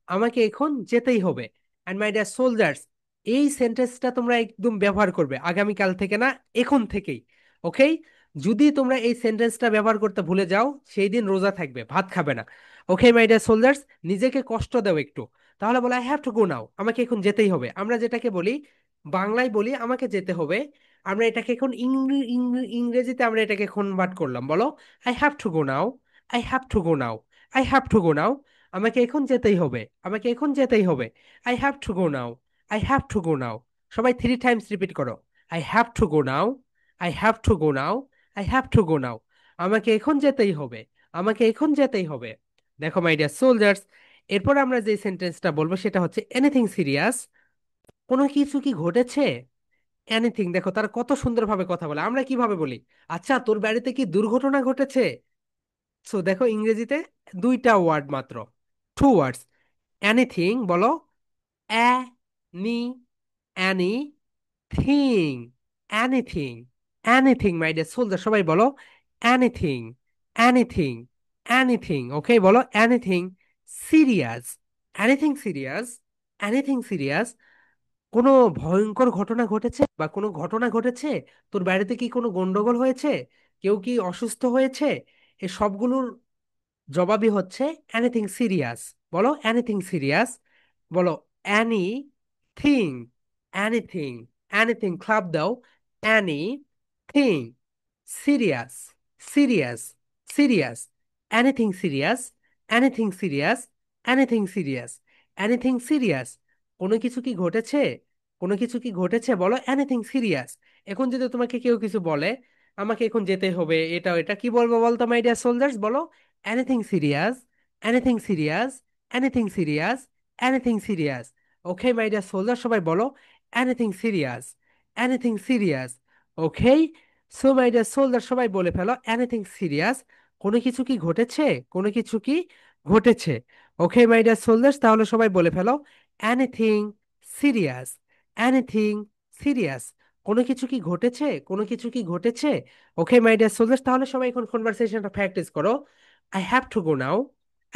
আমাকে এখন যেতেই হবে। And my dear soldiers, এই সেন্টেন্সটা তোমরা একদম ব্যবহার করবে আগামীকাল থেকে, না এখন থেকেই। ওকে, যদি তোমরা এই সেন্টেন্সটা ব্যবহার করতে ভুলে যাও, সেই দিন রোজা থাকবে, ভাত খাবে না। ওকে মাই ডিয়ার সোলজার্স, নিজেকে কষ্ট দাও একটু। তাহলে বলো, I have to go now, আমাকে এখন যেতেই হবে। আমরা যেটাকে বলি, বাংলায় বলি আমাকে যেতে হবে, আমরা এটাকে এখন ইংরেজিতে আমরা এটাকে কনভার্ট করলাম। বলো, I have to go now, I have to go now, I have to go now, আমাকে এখন যেতেই হবে, আমাকে এখন যেতেই হবে। I have to go now, I have to go now. সবাই 3 টাইমস রিপিট করো। I have to go now, I have to go now, I have to go now, আমাকে এখন যেতেই হবে, আমাকে এখন যেতেই হবে। দেখো মাই ডিয়ার সোলজার্স, এরপর আমরা যে সেন্টেন্সটা বলবো সেটা হচ্ছে এনিথিং সিরিয়াস। কোনো কিছু কি ঘটেছে? এনিথিং, দেখো তারা কত সুন্দরভাবে কথা বলে। আমরা কিভাবে বলি, আচ্ছা তোর বাড়িতে কি দুর্ঘটনা ঘটেছে? সো দেখো ইংরেজিতে 2টা ওয়ার্ড মাত্র, 2 ওয়ার্ডস। এনিথিং, বলো, any, anything, anything, anything. My dear soldier, সবাই বলো, এনিথিং, এনিথিং, এনিথিং। ওকে, বলো, anything serious, anything serious, anything serious. কোনো ভয়ঙ্কর ঘটনা ঘটেছে বা কোনো ঘটনা ঘটেছে? তোর বাড়িতে কি কোনো গন্ডগোল হয়েছে? কেউ কি অসুস্থ হয়েছে? এই সবগুলোর জবাবই হচ্ছে এনিথিং সিরিয়াস। বলো, এনিথিং সিরিয়াস, বলো, any thing, anything, anything, club দাও। Any thing serious, serious, serious, anything serious, anything serious, anything serious, anything serious. কোনো কিছু কি ঘটেছে? কোনো কিছু কি ঘটেছে, বলো, এনিথিং সিরিয়াস। এখন যদি তোমাকে কেউ কিছু বলে, আমাকে এখন যেতে হবে, এটা এটা কি বলবো বলতো মাই ডিয়ার সোলজার্স? বলো, anything serious, anything serious, anything serious, anything serious. Okay my dear soldier, সবাই বলো, anything serious, anything serious. Okay, so my dear soldier, সবাই বলে ফেলো, এনিথিং সিরিয়াস। কোনো কিছু কি ঘটেছে? কোনো কিছু কি ঘটেছে? ওকে মাই ডিয়ার সোলজার্স, তাহলে সবাই বলে ফেলো, এনিথিং সিরিয়াস, এনিথিং সিরিয়াস। কোনো কিছু কি ঘটেছে? কোনো কিছু কি ঘটেছে? ওকে মাই ডিয়ার সোলজার্স, তাহলে সবাই এখন কনভারসেশনটা প্র্যাকটিস করো। I have to go now,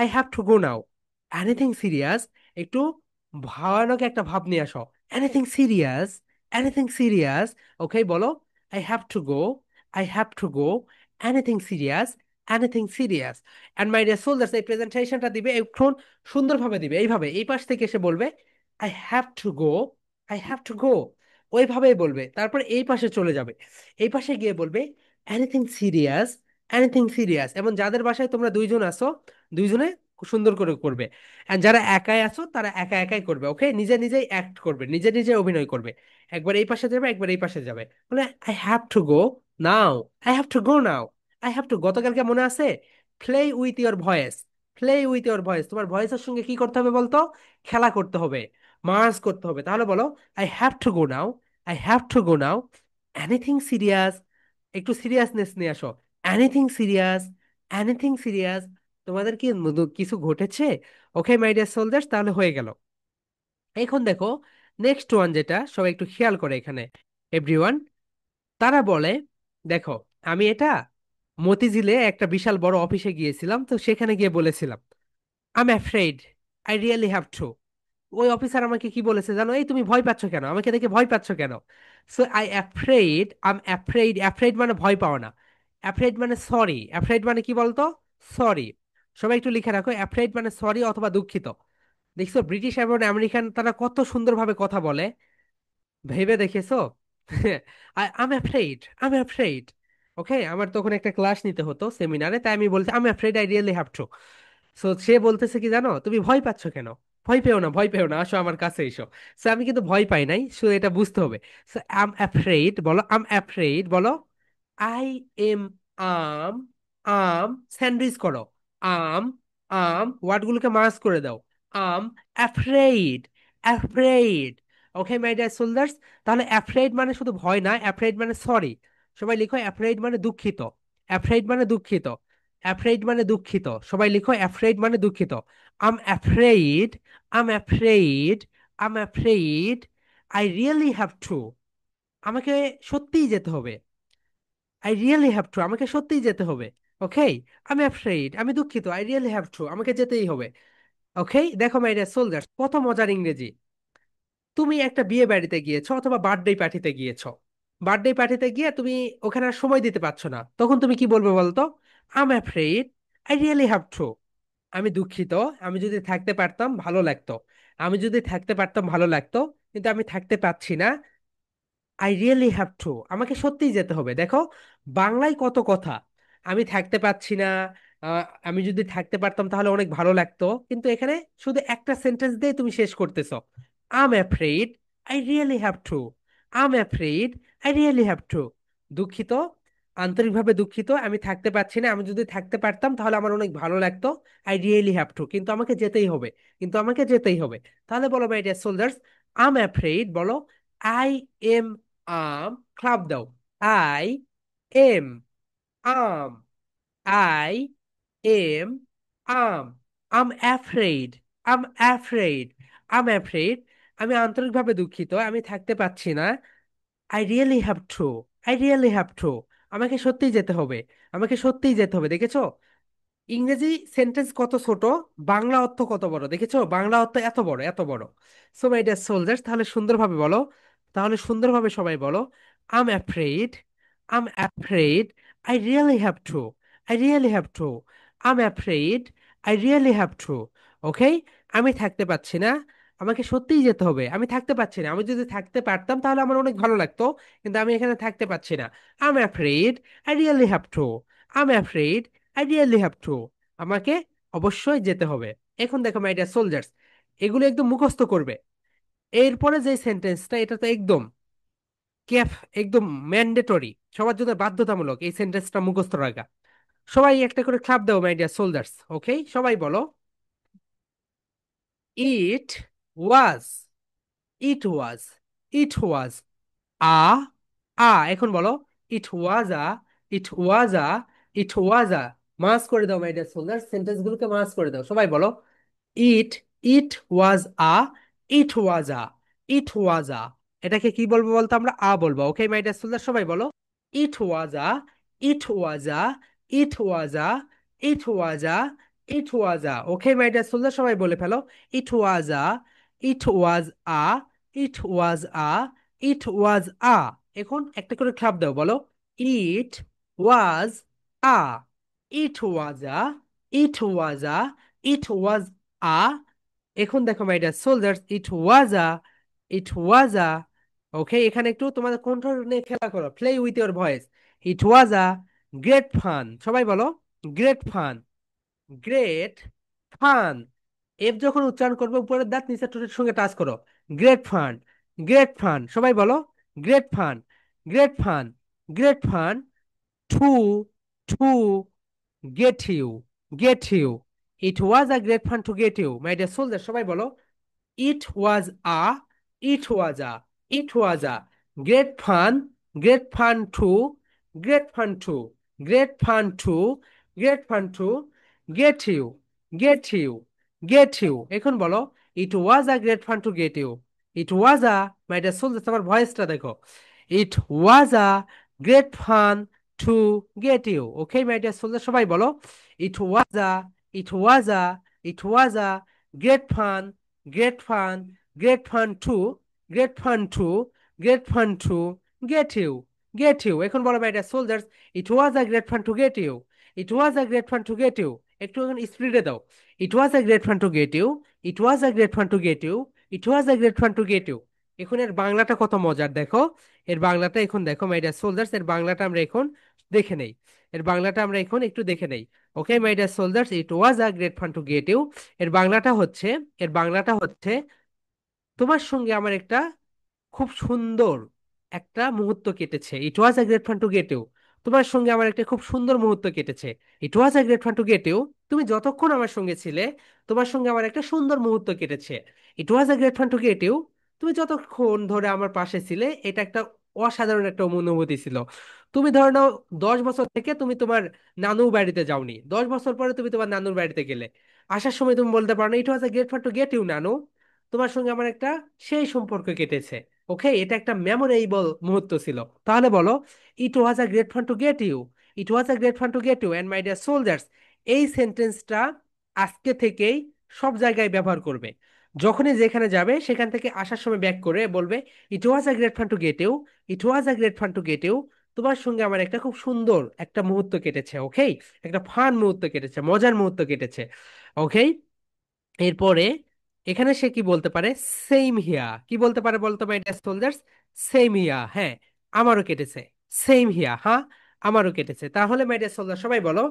I have to go now, anything serious. একটু ভয়ানক একটা ভাব নিয়ে আসো। Anything serious, anything serious. Okay, বলো, I have to go, I have to go, anything serious, anything serious. And my dear soldiers, এই প্রেজেন্টেশনটা দিবে এখন সুন্দরভাবে দিবে, এইভাবে এই পাশ থেকে এসে বলবে, I have to go, I have to গো, ওইভাবেই বলবে। তারপর এই পাশে চলে যাবে, এই পাশে গিয়ে বলবে, এনিথিং সিরিয়াস, এনিথিং সিরিয়াস। এবং যাদের বাসায় তোমরা দুইজন আসো, দুইজনে খুব সুন্দর করে করবে। আর যারা একাই আছো তারা একা একাই করবে। ওকে, নিজে নিজেই অ্যাক্ট করবে, নিজে নিজে অভিনয় করবে। একবার এই পাশে যাবে, একবার এই পাশে যাবে, বলে, I have to go now, I have to go now, I have two. গতকালকে মনে আছে, play with your voice, play with your voice. তোমার ভয়েসের সঙ্গে কি করতে হবে বলতো? খেলা করতে হবে, মার্জ করতে হবে। তাহলে বলো, I have to go now, I have to go now, anything serious. একটু সিরিয়াসনেস নিয়ে আসো। Anything serious, anything serious. তোমাদের কি কিছু ঘটেছে? ওকে মাই ডিয়ার সোলজার্স, তাহলে হয়ে গেল। এখন দেখো নেক্সট ওয়ান, যেটা সবাই একটু খেয়াল করে এখানে, এভরিওয়ান। তারা বলে, দেখো, আমি এটা মতিঝিলে একটা বিশাল বড় অফিসে গিয়েছিলাম, তো সেখানে গিয়ে বলেছিলাম, I am afraid, I really have two. ওই অফিসার আমাকে কি বলেছে জানো? এই তুমি ভয় পাচ্ছ কেন, আমাকে দেখে ভয় পাচ্ছ কেন? So I afraid, I am afraid. Afraid মানে ভয় পাও না, অ্যাফ্রেড মানে সরি। অ্যাফ্রেড মানে কি বলতো? সরি। সবাই একটু লিখে রাখো, অ্যাফ্রেড মানে সরি অথবা দুঃখিত। দেখছো ব্রিটিশ এবং আমেরিকান তারা কত সুন্দরভাবে কথা বলে, ভেবে দেখেছো? আম অ্যাফ্রেড, আম অ্যাফ্রেড। ওকে, আমার তখন একটা ক্লাস নিতে হতো সেমিনারে, তাই আমি বলছি I'm afraid I really have to. So সে বলতেছে কি জানো, তুমি ভয় পাচ্ছ কেন? ভয় পেও না, ভয় পেও না, আসো আমার কাছে এসো। সো আমি কিন্তু ভয় পাই নাই, সো এটা বুঝতে হবে। সো আম অ্যাফ্রেড বলো, আম অ্যাফ্রেড বলো। I am, I'm, I'm sandwich করো। আম, আম ওয়ার্ডগুলোকে মার্জ করে দাও। I'm afraid, afraid. Okay my dear soldiers, তাহলে অ্যাফ্রেড মানে শুধু ভয় না, অ্যাফ্রেড মানে সরি। সবাই লিখো অ্যাফ্রেড মানে দুঃখিত, অ্যাফ্রেড মানে দুঃখিত, অ্যাফ্রেড মানে দুঃখিত। সবাই লিখো অ্যাফ্রেড মানে দুঃখিত। I'm afraid, I'm afraid, I'm afraid I really have to. আমাকে সত্যিই যেতে হবে। আই রিয়েলি হ্যাভ টু, আমাকে সত্যিই যেতে হবে। ওকে, আমি অ্যাফ্রেড, আমি দুঃখিত, আই রিয়েলি হ্যাভ টু, আমাকে যেতেই হবে। ওকে, দেখো মাই ডিয়ার সোলজার্স, কত মজার ইংরেজি। তুমি একটা বিয়ে বাড়িতে গিয়েছো অথবা বার্থডে পার্টিতে গিয়েছো, বার্থডে পার্টিতে গিয়ে তুমি ওখানে আর সময় দিতে পারছো না, তখন তুমি কি বলবে বলতো? I am afraid, I really have two. আমি দুঃখিত, আমি যদি থাকতে পারতাম ভালো লাগতো, আমি যদি থাকতে পারতাম ভালো লাগতো, কিন্তু আমি থাকতে পারছি না। আই রিয়েলি হ্যাভ টু, আমাকে সত্যিই যেতে হবে। দেখো বাংলায় কত কথা, আমি থাকতে পারছি না, আমি যদি থাকতে পারতাম তাহলে অনেক ভালো লাগতো, কিন্তু এখানে শুধু একটা সেন্টেন্স দিয়ে তুমি শেষ করতেছো। I'm afraid, I really have to. I'm afraid, I really have to. দুঃখিত, আন্তরিকভাবে দুঃখিত, আমি থাকতে পারছি না, আমি যদি থাকতে পারতাম তাহলে আমার অনেক ভালো লাগতো। আই রিয়েলি হ্যাভ টু, কিন্তু আমাকে যেতেই হবে, কিন্তু আমাকে যেতেই হবে। তাহলে বলো my dear soldiers, I'm afraid বলো, আই এম, আম ক্লাব দাও। I am, I'm, I am, I'm, I'm afraid, I'm afraid, I'm afraid. আমি আন্তরিকভাবে দুঃখিত, আমি থাকতে পারছি না। I really have to, I really have to, আমাকে সত্যিই যেতে হবে, আমাকে সত্যিই যেতে হবে। দেখেছো ইংরেজি সেন্টেন্স কত ছোট, বাংলা অর্থ কত বড়, দেখেছো বাংলা অর্থ এত বড়, এত বড়। সো মাই ডিয়ার সোলজার্স, তাহলে সুন্দরভাবে বলো, তাহলে সুন্দরভাবে সবাই বলো, I'm afraid, I'm afraid, I really have to, I really have to, I'm afraid, I really have to. Okay, আমি থাকতে পারছি না, আমাকে সত্যিই যেতে হবে, আমি থাকতে পারছি না, আমি যদি থাকতে পারতাম তাহলে আমার অনেক ভালো লাগতো, কিন্তু আমি এখানে থাকতে পারছি না। I'm afraid, I really have to, I'm afraid, I really have to, আমাকে অবশ্যই যেতে হবে। এখন দেখো মাই ডিয়ার সোলজার্স, এগুলো একদম মুখস্থ করবে। এরপরে যে সেন্টেন্সটা, এটা তো একদম ক্যাফ, একদম ম্যান্ডেটরি, সবার জন্য বাধ্যতামূলক এই সেন্টেন্সটা মুখস্থ রাখা। সবাই একটা করে ক্লাপ দাও মাই ডিয়ার সোলজার্স। ওকে, সবাই বলো, it was, it was, it was আ, এখন বলো, it was a, it was a, it was আ। মাস করে দাও মাই ডিয়ার সোলজার্স, সেন্টেন্স গুলোকে মাস করে দাও। সবাই বলো, ইট, ইট was a, it was a, it was আ। এটাকে কি বলবো বলতো? আমরা আ বলবো। ওকে মাই ডিয়ার সোলজার, সবাই বলো, it was a, it was a, it was a, it was a, it was a. Okay my dear soldier, সবাই বলে ফেলো, ইট was a, it was a, it was a, it was আ। এখন একটা করে clap দাও, বলো, it was a, it was a, it was a, it was আ। এখন দেখো my dear soldiers, it was a, it was আ। ওকে, এখানে একটু তোমাদের কন্ট্রোল নিয়ে খেলা করো, play with your voice. It was a great fun, সবাই বলো, great fun, great fun. F যখন উচ্চারণ করবে উপরের দাঁত নিচের ঠোঁটের সঙ্গে টাচ করো। গ্রেট ফান, গ্রেট ফান, সবাই বলো, great fun, great fun, great fun to, to get you, get you. It was a great fun to get you. My dear soldier, সবাই বলো, it was a, it was a, it was a great fun, great fun to, great fun to, great fun to, great fun to get you, get you, get you. এখন বলো, it was a great fun to get you. It was a, my dear soldier, আমার ভয়েসটা দেখো, it was a great fun to get you. Okay my dear soldier, সবাই বলো, it was a, it was a, it was a great fun, great fun, great fun to, great fun to, great fun to get you, get you। এখন বলো my dear soldiers, it was a great fun to get you, it was a great fun to get you। একটু এখন স্পিডে দাও। It was a great fun to get you, it was a great fun to get you, it was a great fun to get you. এখন এর বাংলাটা কত মজার দেখো। এর বাংলাটা এখন দেখো মাই ডিয়ার সোলজার্স, এর বাংলাটা আমরা এখন দেখে নেই। এর বাংলাটা আমরা এখন একটু দেখে নেই। Okay my dear soldiers, it was a great fun to get you. এর বাংলাটা হচ্ছে তোমার সঙ্গে আমার একটা খুব সুন্দর একটা মুহূর্ত কেটেছে। It was a great fun to get you. তোমার সঙ্গে আমার একটা খুব সুন্দর মুহূর্ত কেটেছে। It was a great fun to get you. তুমি যতক্ষণ আমার সঙ্গে ছিলে, তোমার সঙ্গে আমার একটা সুন্দর মুহূর্ত কেটেছে। It was a great fun to get you. তুমি যতক্ষণ ধরে আমার পাশে ছিলে, এটা একটা অসাধারণ একটা অনুভূতি ছিল। তুমি ধরে নাও 10 বছর থেকে তুমি তোমার নানু বাড়িতে যাওনি, 10 বছর পরে তুমি তোমার নানুর বাড়িতে গেলে, আসার সময় তুমি বলতে পারো না it was a great fun to get you নানু। তোমার সঙ্গে আমার একটা সেই সম্পর্ক কেটেছে। ওকে, এটা একটা মেমোরেবল মুহূর্ত ছিল। তাহলে বলো, it was a great fun to get you, it was a great fun to get you and my dear soldiers. এই সেন্টেন্সটা আজকে থেকেই সব জায়গায় ব্যবহার করবে। যখনই যেখানে যাবে সেখান থেকে আসার সময় ব্যাক করে বলবে, it was a great fun to get you, it was a great fun to get you. তোমার সঙ্গে আমার একটা খুব সুন্দর একটা মুহূর্ত কেটেছে। ওকে, একটা ফান মুহূর্ত কেটেছে, মজার মুহূর্ত কেটেছে। ওকে, এরপরে এখানে সে কি বলতে পারে, সেম হিয়া। কি বলতে পারে বলতো মাই ডিয়ার সোলজার্স? সেম হিয়া, হ্যাঁ, আমারও কেটেছে। সেম হিয়া, হ্যাঁ, আমারও কেটেছে। তাহলে মাই ডিয়ার সোলজার সবাই বলো,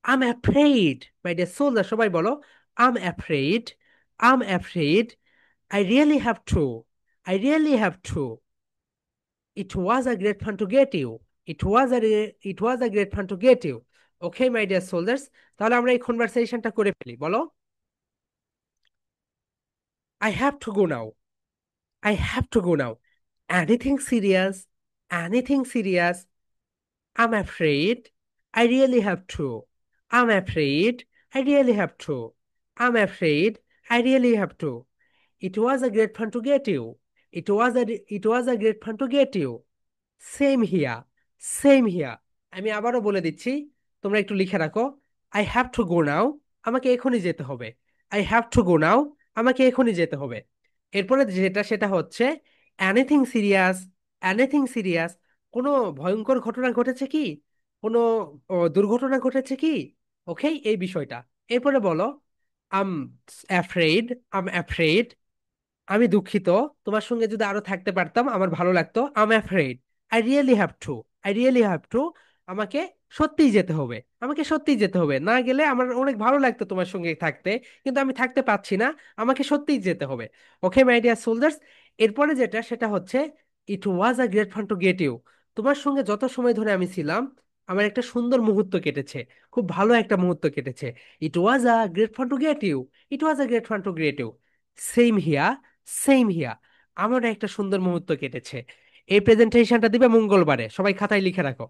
I'm afraid. My dear soldier সবাই বলো, I'm afraid, I'm afraid, I really have to, I really have to, it was a great fun to get you, it was a great fun to get you. Okay my dear soldiers, তাহলে আমরা এই কনভারসেশনটা করে ফেলি, বলো। I have to go now, I have to go now. Anything serious? Anything serious? I'm afraid. I really have to. I'm afraid. I really have to. I'm afraid. I really have to. It was a great fun to get you. It was a great fun to get you. Same here, same here. আমি আবারও বলে দিচ্ছি, তোমরা একটু লিখে রাখো। I have to go now, আমাকে এখনই যেতে হবে। I have to go now, আমাকে এখনই যেতে হবে। এরপরে যেটা সেটা হচ্ছে এনিথিং সিরিয়াস, এনিথিং সিরিয়াস। কোনো ভয়ঙ্কর ঘটনা ঘটেছে কি, কোনো দুর্ঘটনা ঘটেছে কি? ওকে, এই বিষয়টা। এরপরে বলো, আম অ্যাফ্রেড, আম অ্যাফ্রেড, আমি দুঃখিত। তোমার সঙ্গে যদি আরো থাকতে পারতাম আমার ভালো লাগতো। I am afraid, I really have to, I really have to, আমাকে সত্যিই যেতে হবে, আমাকে সত্যিই যেতে হবে। না গেলে আমার অনেক ভালো লাগতো তোমার সঙ্গে থাকতে, কিন্তু আমি থাকতে পারছি না, আমাকে সত্যিই যেতে হবে। ওকে মাই ডিয়ার সোলজার্স, এরপরে যেটা সেটা হচ্ছে it was a great fun to get you. তোমার সঙ্গে যত সময় ধরে আমি ছিলাম, আমার একটা সুন্দর মুহূর্ত কেটেছে, খুব ভালো একটা মুহূর্ত কেটেছে। It was a great fun to get you, it was a great fun to get you. Same here, same here, আমারও একটা সুন্দর মুহূর্ত কেটেছে। এই প্রেজেন্টেশনটা দিবে মঙ্গলবারে, সবাই খাতায় লিখে রাখো।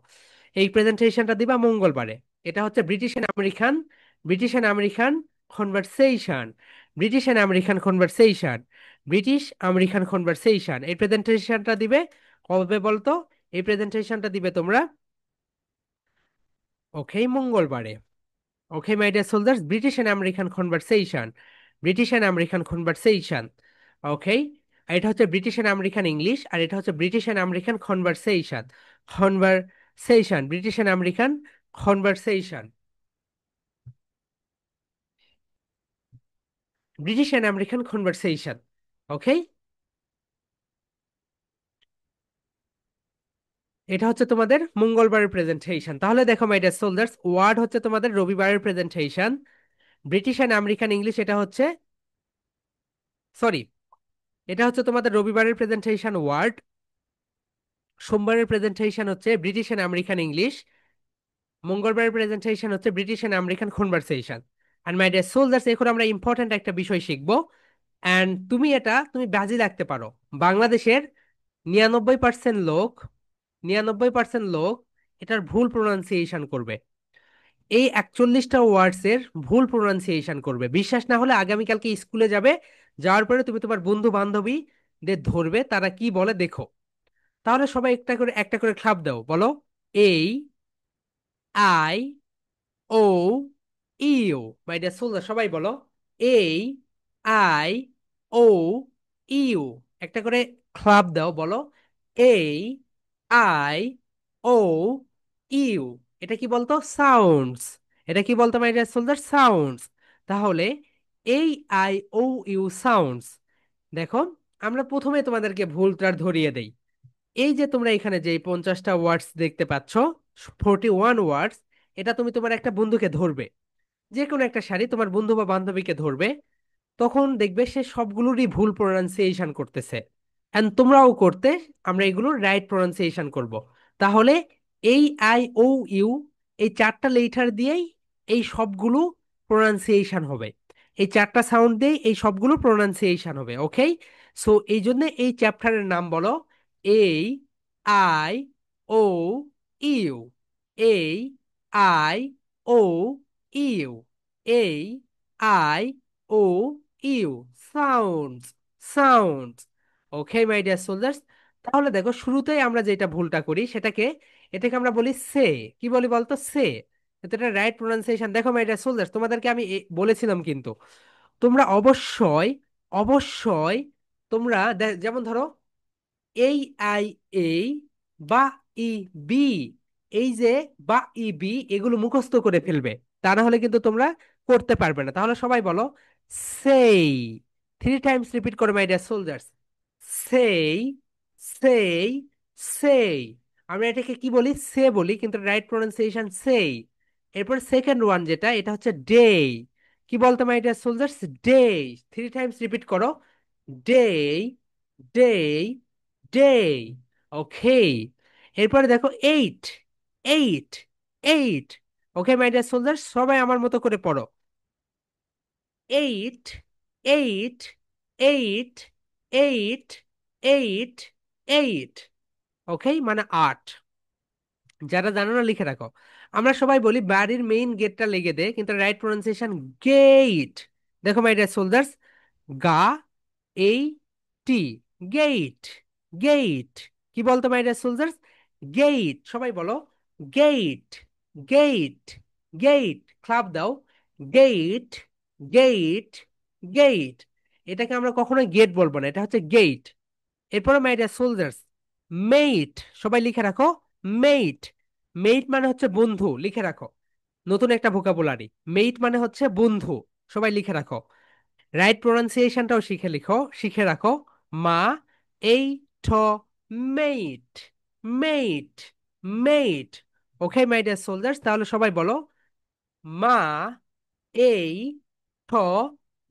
এই প্রেজেন্টেশনটা দিবা মঙ্গলবারে। এটা হচ্ছে British and American, British and American conversation, British and American conversation, British American conversation. এই প্রেজেন্টেশনটা দিবে কবে বলতো? এই প্রেজেন্টেশনটা দিবে তোমরা, ওকে, মঙ্গলবারে। Okay my dear soldiers, British and American conversation, British and American conversation. Okay, এটা হচ্ছে ব্রিটিশ এন্ড আমেরিকান ইংলিশ, আর এটা হচ্ছে British and American conversation, conversation, British and American conversation, British and American conversation. Okay, এটা হচ্ছে তোমাদের মঙ্গলবারের presentation. তাহলে দেখো মাই ডিয়ার সোলজার্স, ওয়ার্ড হচ্ছে তোমাদের রবিবারের presentation, British and American English এটা হচ্ছে, সরি, এটা হচ্ছে তোমাদের রবিবারের প্রেজেন্টেশন ওয়ার্ড। সোমবারের প্রেজেন্টেশন হচ্ছে ব্রিটিশ এন্ড আমেরিকান ইংলিশ, মঙ্গলবারের প্রেজেন্টেশন হচ্ছে British and American conversation. And my dear soldiers, এখন আমরা ইম্পর্ট্যান্ট একটা বিষয় শিখবো। অ্যান্ড তুমি বাজি রাখতে পারো, বাংলাদেশের 99% লোক, 99% লোক এটার ভুল প্রোনাউন্সিয়েশন করবে। এই 41টা ওয়ার্ডস এর ভুল প্রোনাউন্সিয়েশন করবে। বিশ্বাস না হলে আগামীকালকে স্কুলে যাবে, যাওয়ার পরে তুমি তোমার বন্ধু বান্ধবীদের ধরবে তারা কি বলে দেখো। তাহলে সবাই একটা করে ক্লাব দাও, বলো। A, I, O, U. My dear soldier সবাই বলো, এই, আই, ও, ইউ। একটা করে ক্লাব দাও, বলো। A, I, O, you. এটা কি বলতো? সাউন্ডস। এটা কি বলতো মাই ডিয়ার সোলজার? সাউন্ডস। তাহলে AIOU সাউন্ডস। দেখো, আমরা প্রথমে তোমাদেরকে ভুলটা ধরিয়ে দেই। এই যে তোমরা এখানে যে 50টা ওয়ার্ডস দেখতে পাচ্ছ, 41 ওয়ার্ডস, এটা তুমি তোমার একটা বন্ধুকে ধরবে, যে কোনো একটা শাড়ি তোমার বন্ধু বা বান্ধবীকে ধরবে, তখন দেখবে সে সবগুলোরই ভুল প্রোনাউন্সিয়েশন করতেছে, এন্ড তোমরাও করতে, আমরা এগুলোর রাইট প্রোনাউন্সিয়েশন করব। তাহলে AIOU, এই 4টা লেটার দিয়েই এই সবগুলো প্রোনাউন্সিয়েশন হবে, এই 4টা সাউন্ড দিয়ে এই সবগুলো প্রোনাউন্সিয়েশন হবে। ওকে, সো এই জন্য এই চ্যাপ্টারের নাম বলো AIOU। AIOU। AIOU sounds. Sounds. Okay my dear soldiers, তাহলে দেখো শুরুতেই আমরা যেটা ভুলটা করি সেটাকে, এটাকে আমরা বলি সে। কি বলি বলতো? সে। এটা রাইট প্রোনাউন্সিয়েশন। দেখো মাই ডিয়ার সোলজার্স, তোমাদেরকে আমি বলেছিলাম কিন্তু তোমরা অবশ্যই, অবশ্যই তোমরা যেমন ধরো AIA বা EB, এই যে বা EB, এগুলো মুখস্থ করে ফেলবে, তা না হলে কিন্তু তোমরা করতে পারবে না। তাহলে সবাই বলো সেই। 3 টাইমস রিপিট করো মাই ডিয়ার সোলজার্স। সেই, সেই, সেই। আমরা এটাকে কি বলি? সে বলি, কিন্তু রাইট প্রোনাউন্সিয়েশন সেই। এরপর সেকেন্ড ওয়ান যেটা, এটা হচ্ছে ডে। কি বলতো my dear soldiers? Day. 3 times repeat করো। Day, day, day. ওকে, এরপরে দেখো eight. Eight, eight. Okay my dear soldier, সবাই আমার মতো করে পড়ো। Eight, eight, eight, eight, eight, eight. Okay, মানে 8। যারা জানো না লিখে রাখো। আমরা সবাই বলি বাড়ির মেইন গেটটা লেগে দে, কিন্তু রাইট প্রোনাউন্সিয়েশন গেট। দেখো মাই ডিয়ার সোলজার্স, গা, এই, টি, গেট। গেট। কি বলতো মাই ডিয়ার সোলজার্স? গেট। সবাই বলো গেট, গেট, গেট। ক্লাব দাও। Gate, gate, gate. এটাকে আমরা কখনোই গেট বলবো না, এটা হচ্ছে গেট। এরপরে মাই ডিয়ার সোলজার্স, মেইট। সবাই লিখে রাখো। মেইট। মেইট মানে হচ্ছে বন্ধু, লিখে রাখো। নতুন একটা ভোকাবুলারি। মেইট মানে হচ্ছে বন্ধু। সবাই লিখে রাখো। রাইট প্রোনাউন্সিয়েশনটাও শিখে লিখো, শিখে রাখো। মা, এই, ঠ, মেইট। মেইট, মেইট। ওকে মাই ডিয়ার সোলজার্স, তাহলে সবাই বলো মা, এই, ঠ,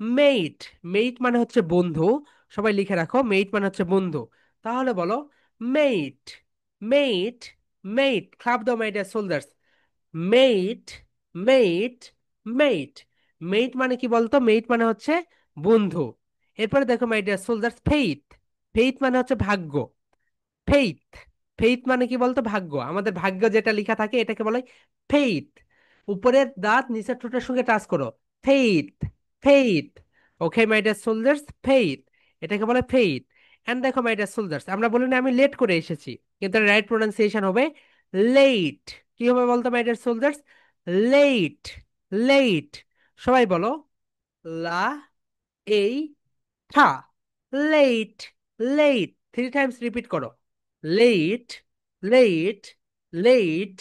মেইট। মেইট মানে হচ্ছে বন্ধু। সবাই লিখে রাখো, মেইট মানে হচ্ছে বন্ধু। তাহলে বলো মেইট, মেইট, মেইট। ক্লাব দাও মাই ডিয়ার সোলজার্স। মেইট, মেইট, মেইট। মেইট মানে কি বলতো? মেইট মানে হচ্ছে বন্ধু। এরপরে দেখো my dear soldiers, faith. Faith মানে হচ্ছে ভাগ্য। ফেইথ। ফেইথ মানে কি বলতো? ভাগ্য। আমাদের ভাগ্য যেটা লেখা থাকে এটাকে বলে ফেইথ। উপরের দাঁত নিচের ঠোঁটের সঙ্গে টাচ করো। Faith, faith. Okay my dear soldiers, faith, এটাকে বলে ফেইথ। এন্ড দেখো মাই ডিয়ার সোলজার্স, আমরা বলি না আমি লেট করে এসেছি, কিন্তু রাইট প্রোনাউন্সিয়েশন হবে লেট। কি হবে বলতো my dear soldiers? Late, late. সবাই বলো লা, এই, থা, লেট, লেট। 3 টাইমস রিপিট করো। Late, late, late,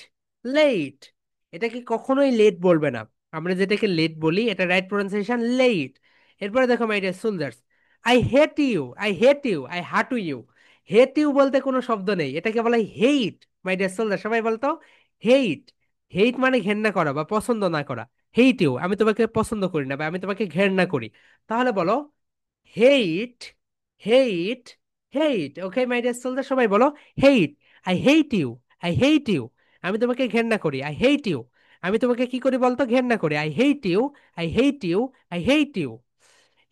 late. এটাকে কখনোই লেট বলবে না। আমরা যেটাকে লেট বলি এটা রাইট প্রোনাউন্সিয়েশন লেট। এরপরে দেখো my dear soldiers, I hate you, I hate you, I hate you. Hate you বলতে কোনো শব্দ নেই, এটাকে বলা হয় হেইট। মাই ডিয়ার সোলজার, সবাই বলতো হেইট। হেইট মানে ঘেন্না করা বা পছন্দ না করা। হেইট ইউ, আমি তোমাকে পছন্দ করি না বা আমি তোমাকে ঘেন্না করি। তাহলে বলো hate, hate, hate. Okay my dear soldier, সবাই বলো hate. I hate you, I hate you. আমি তোমাকে ঘেন্না করি, আই হেইট ইউ। আমি তোমাকে কি করি বলতো? ঘেন্না করি। I hate you, I hate you, I hate you.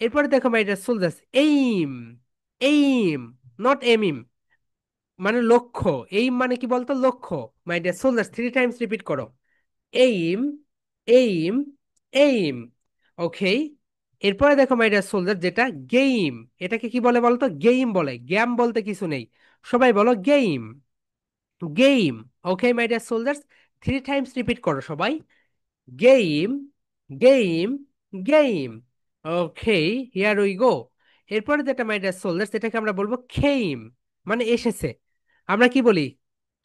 এরপরে দেখো my dear soldiers, aim. Aim, not এমিম, মানে লক্ষ্য। এইম মানে কি বলতো? লক্ষ্য। My dear soldiers, 3 times repeat করো। Aim, aim, aim. ওকে, এরপরে দেখো মাই ডিয়ার সোলজার যেটা গেম, এটাকে কি বলে বলতো? গেম বলে, গেম বলতে কিছু নেই। সবাই বলো game, game. Okay my dear soldiers, 3 times repeat করো সবাই। Game, game, game. Okay, here we go. এরপরে যেটা মাই ডিয়ার সোলজার্স, এটাকে আমরা বলবো খেইম, মানে এসেছে। আমরা কি বলি?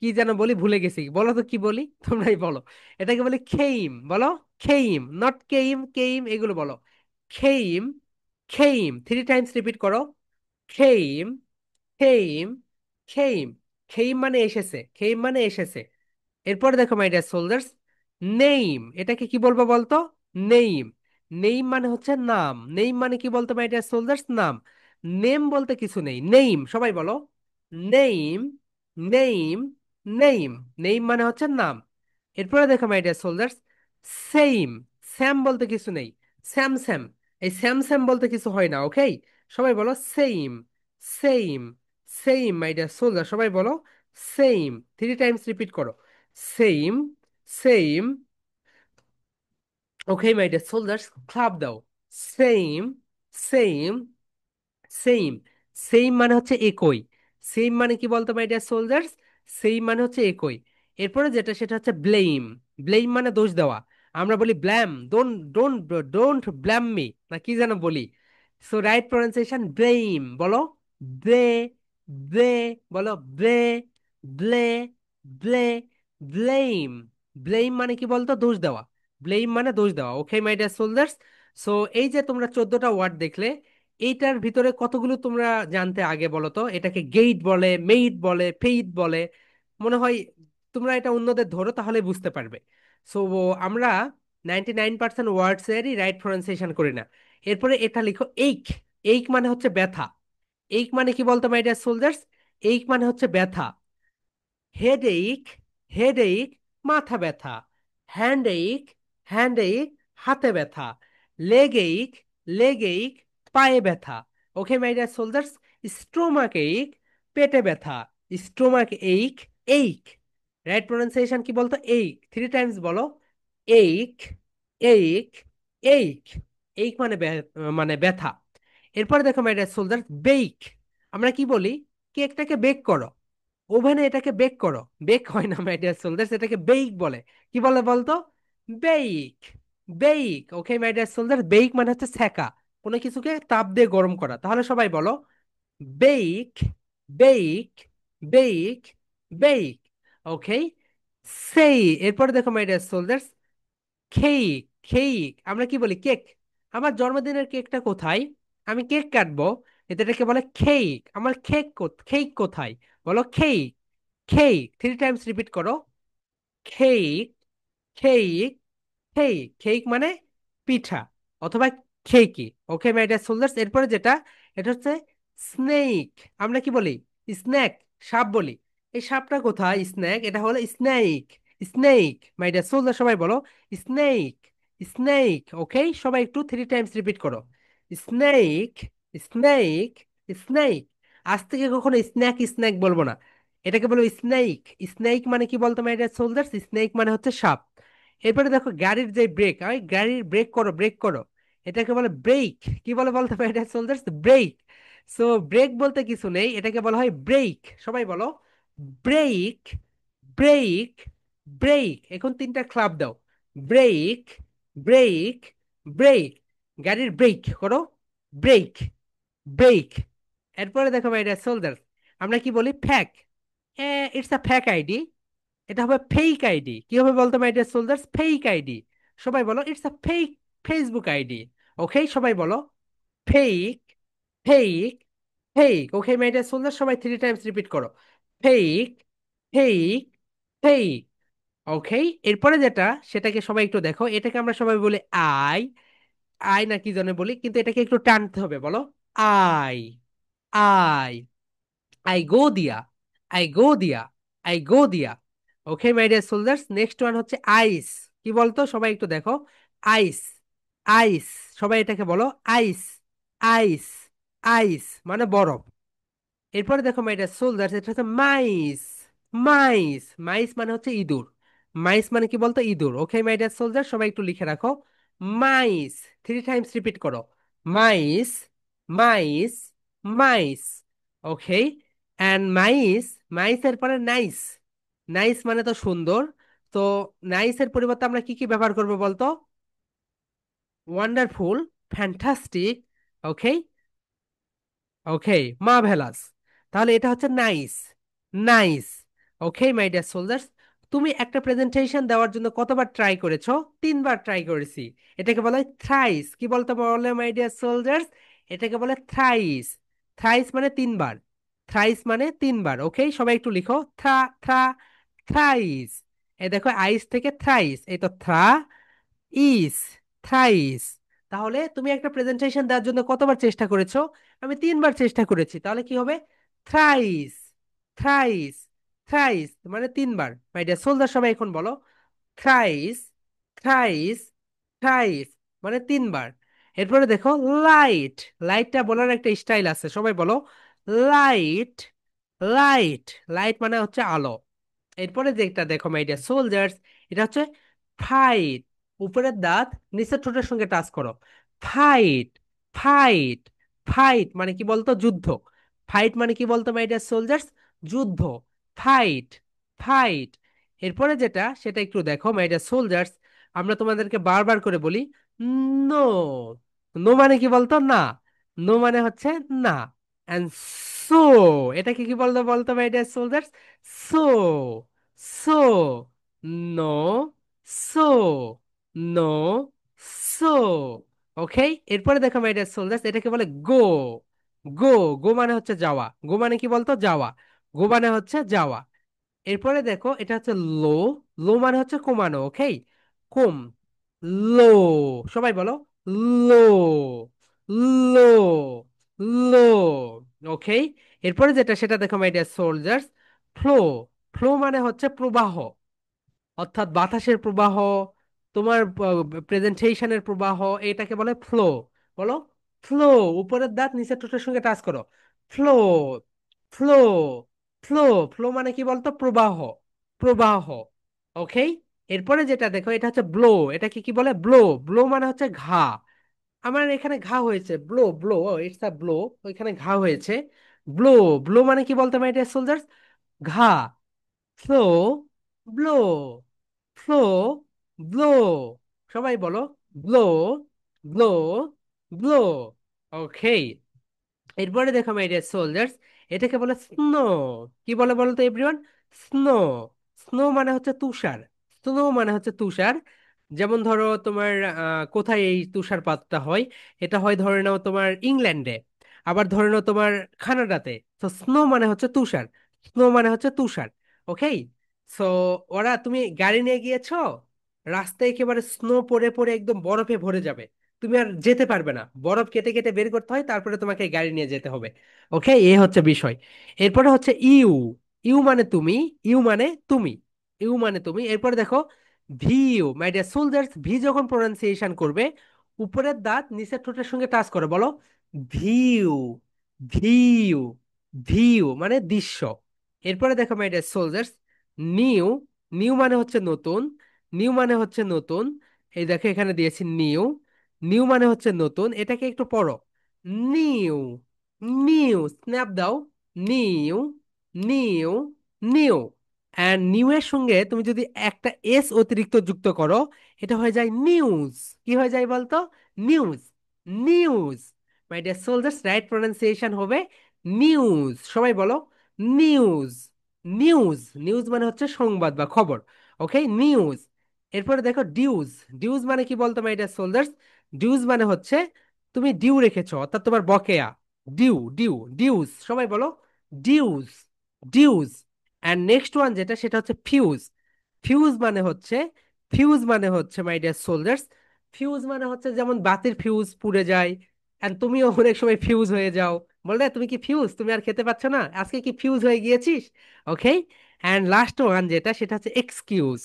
কি যেন বলি, ভুলে গেছি, বলো তো কি বলি, তোমরাই বলো। এটাকে বলি খেইম, বলো। খেইম, নট কেইম, কেইম এগুলো বলো। খেইম, খেইম, 3 টাইমস রিপিট করো। খেইম, খেইম, খেইম। খেইম মানে এসেছে, খেইম মানে এসেছে। এরপরে দেখো মাই ডিয়ার সোলজার্স, নেইম, এটাকে কি বলবো বলতো? নেইম। নেইম মানে হচ্ছে নাম। নেইম মানে কি বলতো মাই ডিয়ার সোলজার্স? নাম। নেম বলতে কিছু নেই, নেইম, সবাই বলো। Name, name, name. নেইম মানে হচ্ছে নাম। এরপরে দেখো my dear soldiers, same. Sam বলতে কিছু নেই, স্যাম স্যাম। এই স্যাম স্যাম বলতে কিছু হয় না, ওকে? সবাই বলো same, same, same my dear soldier, সবাই বলো সেম। 3 টাইমস রিপিট করো। Same, same. Okay my dear soldiers, club দাও। Same, same, same. সেম মানে হচ্ছে একই। সেম মানে কি বলতো মাই ডিয়ার সোলজার্স? সেম মানে হচ্ছে একই। এরপরে যেটা সেটা হচ্ছে ব্লেম। ব্লেম মানে দোষ দেওয়া। আমরা বলি blame, don't don't don't blame me, না কি যেন বলি। সো রাইট প্রনাউন্সিয়েশন ব্লেম, বলো। ব্লে, ব্লে, বলো ব্লে, ব্লে, ব্লে, ব্লেম। ব্লেম মানে কি বলতো? দোষ দেওয়া। ব্লেম মানে দোষ দেওয়া, ওকে মাই ডিয়ার সোলজার্স। সো এই যে তোমরা 14টা ওয়ার্ড দেখলে, এইটার ভিতরে কতগুলো তোমরা জানতে আগে বলো তো? এটাকে গেইট বলে, মেইড বলে, ফেইথ বলে। মনে হয় তোমরা এটা অন্যদের ধরো তাহলে বুঝতে পারবে। সো আমরা 99% ওয়ার্ডস এরই রাইট প্রনাউন্সিয়েশন করি না। এরপরে এটা লিখো এইক। এইক মানে হচ্ছে ব্যথা। এইক মানে কি বলতো মাই ডিয়ার সোলজার্স? এইক মানে হচ্ছে ব্যথা। হেডেক, হেডেক, মাথা ব্যথা। হ্যান্ডেক, হ্যান্ডেক, হাতে ব্যথা। লেগেইক, লেগেইক, পায়ে ব্যথা। ওকে মাই ডিয়ার সোলজার্স, স্টোমাক এইক, পেটে ব্যথা। স্টোমাক এইক, এইক। রাইট প্রনাউন্সিয়েশন কি বলতো? এইক। 3 টাইমস বলো। এইক, এইক, এইক। এইক মানে মানে ব্যথা। এরপরে দেখো মাই ডিয়ার সোলজার্স, বেক। আমরা কি বলি? কেকটাকে বেক করো, ওভেনে এটাকে বেক করো। বেক হয় না মাই ডিয়ার সোলজার্স, এটাকে বেক বলে। কি বলে বলতো? Bake, bake. Okay my dear soldier, bake মানে হচ্ছে সেকা, কোনো কিছুকে তাপ দিয়ে গরম করা। তাহলে সবাই বলো bake, bake, bake, bake. Okay, সেই। এরপরে দেখো my dear soldiers, cake, cake. আমরা কি বলি? কেক। আমার জন্মদিনের কেকটা কোথায়? আমি কেক কাটবো, এটাকে বলে কেক। আমার কেক, কেক কোথায়? বলো কেক, কেক। 3 টাইমস রিপিট করো। Cake, cake, cake. কেক মানে পিঠা অথবা কেকি। ওকে মাই ডিয়ার সোলজার্স, এরপরে যেটা, এটা হচ্ছে স্নেক। আমরা কি বলি? স্ন্যাক, সাপ বলি। এই সাপটা কোথায়? স্ন্যাক, এটা হলো স্নেক, স্নেক। মাই ডিয়ার সোলজার, সবাই বলো স্নেক, স্নেক। ওকে, সবাই একটু 3 টাইমস রিপিট করো। Snake, snake, snake. আজ থেকে কখনো স্ন্যাক স্ন্যাক বলবো না, এটাকে বলবো স্নেক। স্নেক মানে কি বলতো মাই ডিয়ার সোলজার্স? স্নেক মানে হচ্ছে সাপ। এরপরে দেখো গাড়ির যে ব্রেক, ওই গাড়ির ব্রেক করো, ব্রেক করো, এটাকে বলে ব্রেক। কি বলে বলতে পারে এটা সোলজার্স? ব্রেক। সো ব্রেক বলতে কিছু নেই, এটাকে বলা হয় ব্রেক। সবাই বলো ব্রেক, ব্রেক, ব্রেক। এখন 3টা ক্লাব দাও। Break, break, break. গাড়ির ব্রেক করো, ব্রেক, ব্রেক। এরপরে দেখো মাই ডিয়ার সোলজার্স, আমরা কি বলি? ফ্যাক। ইটস আ ফ্যাক আইডি, এটা হবে ফেক আইডি। কি হবে বলতো my dear soldiers? Fake ID. সবাই বলো it's a fake Facebook ID. Okay, সবাই বলো fake, fake, fake. Okay my dear soldiers, সবাই 3 টাইমস রিপিট করো। Fake, fake, fake. ওকে, এরপরে যেটা সেটাকে সবাই একটু দেখো, এটাকে আমরা সবাই বলি আই, আই না কি জানে বলি, কিন্তু এটাকে একটু টানতে হবে, বলো আই, আই। I go দিয়া, I go দিয়া, I go দিয়া। Okay my dear soldiers, next one হচ্ছে আইস। কি বলতো? সবাই একটু দেখো। আইস, আইস। সবাই এটাকে বলো আইস, আইস, আইস মানে বরফ। এরপরে দেখো মাই ডিয়ার সোলজার্স, এটা হচ্ছে মাইস, মাইস। মাইস মানে হচ্ছে ইঁদুর। মাইস মানে কি বলতো? ইঁদুর। ওকে মাই ডিয়ার সোলজার, সবাই একটু লিখে রাখো। মাইস, 3 টাইমস রিপিট করো। মাইস, মাইস, মাইস। ওকে, অ্যান্ড মাইস, মাইসের পরে নাইস। নাইস মানে তো সুন্দর। তো নাইসের পরিবর্তে আমরা কি কি ব্যবহার করবো বলতো? Wonderful, fantastic, okay, okay, marvellous. তাহলে এটা হচ্ছে nice, nice. Okay my dear soldiers, তুমি একটা প্রেজেন্টেশন দেওয়ার জন্য কতবার ট্রাই করেছো? 3বার ট্রাই করেছি। এটাকে বলা হয় থ্রাইস। কি বলতে বলে মাই ডিয়ার সোলজার্স? এটাকে বলে থ্রাইস। থ্রাইস মানে 3বার। থ্রাইস মানে 3বার। ওকে, সবাই একটু লিখো থ্রা থ্রা থ্রাইস। এই দেখো আইস থেকে থ্রাইস, এই তো থ্রা ইস, থ্রাইস। তাহলে তুমি একটা প্রেজেন্টেশন দেওয়ার জন্য কতবার চেষ্টা করেছো? আমি 3বার চেষ্টা করেছি, তাহলে কি হবে? থ্রাইস। থ্রাইস। থ্রাইস মানে 3বার। মাই ডিয়ার সোলজার, সবাই এখন বলো থ্রাইস। থ্রাইস। থ্রাইস মানে 3বার। এরপরে দেখো লাইট। লাইটটা বলার একটা স্টাইল আছে, সবাই বলো লাইট। লাইট। লাইট মানে হচ্ছে আলো। এরপরে যেটা দেখো মাই ডিয়ার সোলজার্স, এটা হচ্ছে ফাইট। উপরের দাঁত নিচের ঠোঁটের সঙ্গে টাচ করো। ফাইট। ফাইট। ফাইট মানে কি বলতো? যুদ্ধ। ফাইট মানে কি বলতো মাই ডিয়ার সোলজার্স? যুদ্ধ। ফাইট। ফাইট। এরপরে যেটা সেটা একটু দেখো মাই ডিয়ার সোলজার্স, আমরা তোমাদেরকে বারবার করে বলি নো। নো মানে কি বলতো? না। নো মানে হচ্ছে না। এন্ড সো, এটাকে কি বলতো বলতো my dear soldiers? So. So. No. So. No. So. Okay. এরপরে দেখো মাই ডিয়ার সোলজার্স, এটাকে বলে গো। গো। গো মানে হচ্ছে যাওয়া। গো মানে কি বলতো? যাওয়া। গো মানে হচ্ছে যাওয়া। এরপরে দেখো এটা হচ্ছে লো। লো মানে হচ্ছে কমানো। ওকে, কম। লো। সবাই বলো লো। লো। লো। ওকে। এরপরে যেটা সেটা দেখো my dear soldiers, flow. Flow মানে হচ্ছে প্রবাহ, অর্থাৎ বাতাসের প্রবাহ, তোমার প্রেজেন্টেশনের প্রবাহ, এটাকে বলে ফ্লো। বলো ফ্লো। উপরের দাঁত নিচের ঠোঁটের সঙ্গে টাচ করো। ফ্লো। ফ্লো। ফ্লো। ফ্লো মানে কি বলতো? প্রবাহ। প্রবাহ। ওকে। এরপরে যেটা দেখো এটা হচ্ছে ব্লো। এটাকে কি বলে? ব্লো। ব্লো মানে হচ্ছে ঘা। আমার এখানে ঘা হয়েছে, blow blow, it's a blow. ওইখানে ঘা হয়েছে। ব্লো। ব্লো মানে কি বলতে মাই ডিয়ার সোলজার্স? ঘা। ফ্লো। ব্লো। ফ্লো। ব্লো। সবাই বলো ব্লো। ব্লো। ব্লো। ওকে। এরপরে দেখো মাই ডিয়ার সোলজার্স, এটাকে বলে স্নো। কি বলে বলো তো এভরিওয়ান? স্নো। স্নো মানে হচ্ছে তুষার। স্নো মানে হচ্ছে তুষার। যেমন ধরো তোমার কোথায় এই তুষারপাতটা হয়? এটা হয় ধরে নাও তোমার ইংল্যান্ডে, আবার ধরে নাও তোমার কানাডাতে। তো স্নো মানে হচ্ছে তুষার। স্নো মানে হচ্ছে তুষার। ওকে। সো ওরা, তুমি গাড়ি নিয়ে গিয়েছো, রাস্তায় একেবারে স্নো পড়ে পড়ে একদম বরফে ভরে যাবে, তুমি আর যেতে পারবে না, বরফ কেটে কেটে বের করতে হয়, তারপরে তোমাকে গাড়ি নিয়ে যেতে হবে। ওকে, এ হচ্ছে বিষয়। এরপরে হচ্ছে ইউ। ইউ মানে তুমি। ইউ মানে তুমি। ইউ মানে তুমি। এরপরে দেখো view. My dear soldiers, V যখন প্রোনাউন্সিয়েশন করবে, উপরের দাঁত নিচের ঠোঁটের সঙ্গে টাচ করে, বলো ভিউ। ভিউ। ভিউ মানে দৃশ্য। এরপরে দেখো my dear soldiers, new. New মানে হচ্ছে নতুন। নিউ মানে হচ্ছে নতুন। এই দেখো এখানে দিয়েছি নিউ। নিউ মানে হচ্ছে নতুন। এটাকে একটু পড়ো। নিউ। নিউ, স্ন্যাপ দাও। New. New. New. And new এর সঙ্গে তুমি যদি একটা এস অতিরিক্ত যুক্ত করো, এটা হয়ে যায় নিউজ। কি হয়ে যায় বলতো? News. News. My dear soldiers, right pronunciation হবে নিউজ। সবাই বলো নিউজ। নিউজ। নিউজ মানে হচ্ছে সংবাদ বা খবর। ওকে, নিউজ। এরপরে দেখো ডিউজ। ডিউজ মানে কি বলতো মাই ডিয়ার সোলজার্স? ডিউজ মানে হচ্ছে তুমি ডিউ রেখেছো, অর্থাৎ তোমার বকেয়া। ডিউ। ডিউ। ডিউজ। সবাই বলো dues. Dues. And next one যেটা সেটা হচ্ছে ফিউজ। ফিউজ মানে হচ্ছে, ফিউজ মানে হচ্ছে মাই ডিয়ার সোলজার্স, ফিউজ মানে হচ্ছে যেমন বাতির ফিউজ পুড়ে যায়, এন্ড তুমিও অনেক সময় ফিউজ হয়ে যাও। বললে তুমি কি ফিউজ, তুমি আর খেতে পাচ্ছ না, আজকে কি ফিউজ হয়ে গিয়েছিস? ওকে। অ্যান্ড লাস্ট ওয়ান যেটা সেটা হচ্ছে এক্সকিউজ।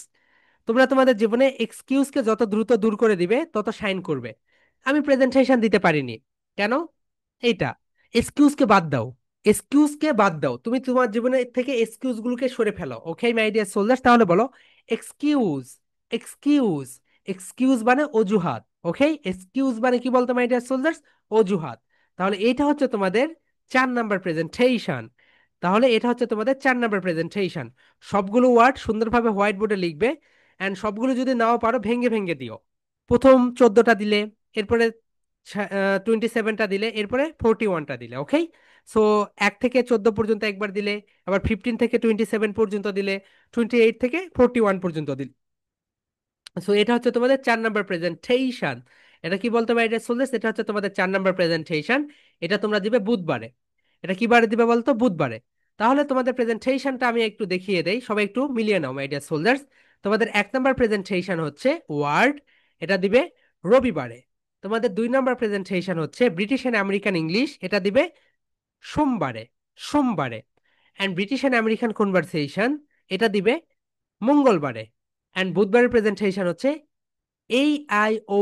তোমরা তোমাদের জীবনে এক্সকিউজকে যত দ্রুত দূর করে দিবে তত শাইন করবে। আমি প্রেজেন্টেশন দিতে পারিনি, কেন? এইটা, এক্সকিউজকে বাদ দাও। এক্সকিউজকে বাদ দাও, তুমি তোমার জীবনে থেকে এক্সকিউজ গুলোকে সরে ফেলো। ওকে মাই ডিয়ার সোলজার্স, তাহলে বলো এক্সকিউজ। এক্সকিউজ। এক্সকিউজ মানে অজুহাত। ওকে, এক্সকিউজ মানে কি বলতো মাই ডিয়ার সোলজার্স? অজুহাত। তাহলে এটা হচ্ছে তোমাদের 4 নাম্বার প্রেজেন্টেশন। তাহলে এটা হচ্ছে তোমাদের 4 নাম্বার প্রেজেন্টেশন। সবগুলো ওয়ার্ড সুন্দরভাবে হোয়াইট বোর্ডে লিখবে, অ্যান্ড সবগুলো যদি নাও পারো ভেঙে ভেঙে দিও। প্রথম 14টা দিলে, এরপরে 27টা দিলে, এরপরে 41টা দিলে। ওকে, সো 1 থেকে 14 পর্যন্ত একবার দিলে, আবার 15 থেকে 27 পর্যন্ত দিলে, 28 থেকে 41 পর্যন্ত দিলে। সো এটা হচ্ছে তোমাদের 4 নাম্বার প্রেজেন্টেশন। এটা কি বলতে পারি এটা সোলজার্স, এটা হচ্ছে তোমাদের 4 নাম্বার প্রেজেন্টেশন। এটা তোমরা দিবে বুধবারে। এটা কি বারে দিবে বলতো? বুধবারে। তাহলে তোমাদের প্রেজেন্টেশনটা আমি একটু দেখিয়ে দেই, সবাই একটু মিলিয়ে নাও মাই ডিয়ার সোলজার্স। তোমাদের 1 নাম্বার প্রেজেন্টেশন হচ্ছে ওয়ার্ড, এটা দিবে রবিবারে। তোমাদের 2 নাম্বার প্রেজেন্টেশন হচ্ছে ব্রিটিশ অ্যান্ড আমেরিকান ইংলিশ, এটা দিবে সোমবারে। সোমবারে। And British and American conversation, এটা দিবে মঙ্গলবারে। অ্যান্ড বুধবারের প্রেজেন্টেশন হচ্ছে AIO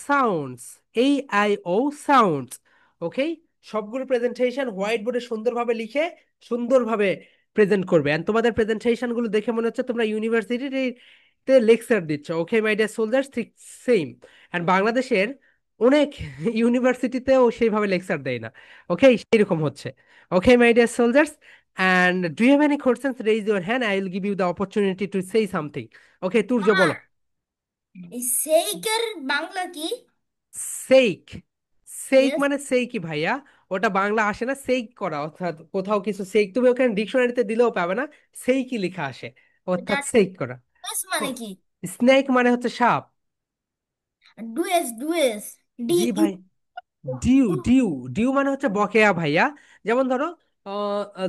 sounds. AIO sounds. Okay. সবগুলো প্রেজেন্টেশন হোয়াইট বোর্ডে সুন্দরভাবে লিখে সুন্দরভাবে প্রেজেন্ট করবে। এন্ড তোমাদের প্রেজেন্টেশন গুলো দেখে মনে হচ্ছে তোমরা ইউনিভার্সিটিতে লেকচার দিচ্ছ। ওকে মাই ডিয়ার সোলজার্স, ঠিক সেম। এন্ড বাংলাদেশের অনেক ইউনিভার্সিটিতেও সেইভাবে লেকচার দেয় না। ওকে, সেইরকম হচ্ছে। Okay my dear soldiers, and do you have any questions? Raise your hand, I will give you the opportunity to say something. Okay, Turya
মামা,
বলো।
এই সেইকের বাংলা কি?
সেইক। Sake
yes.
মানে সেই কি ভাইয়া? ওটা বাংলা আসে না সেইক করা, অর্থাৎ কোথাও কিছু সেইক তুমি ওখানে ডিকশনারিতে দিলেও পাবে না। সেই কি লেখা আসে,
এটা
অর্থাৎ সেইক করা।
ডুয়েস মানে কি?
স্নেক মানে হচ্ছে সাপ।
ডুয়েস ডুয়েস ডি
জি
ই
ভাই। Due due. ডিউ মানে হচ্ছে বকেয়া ভাইয়া। যেমন ধরো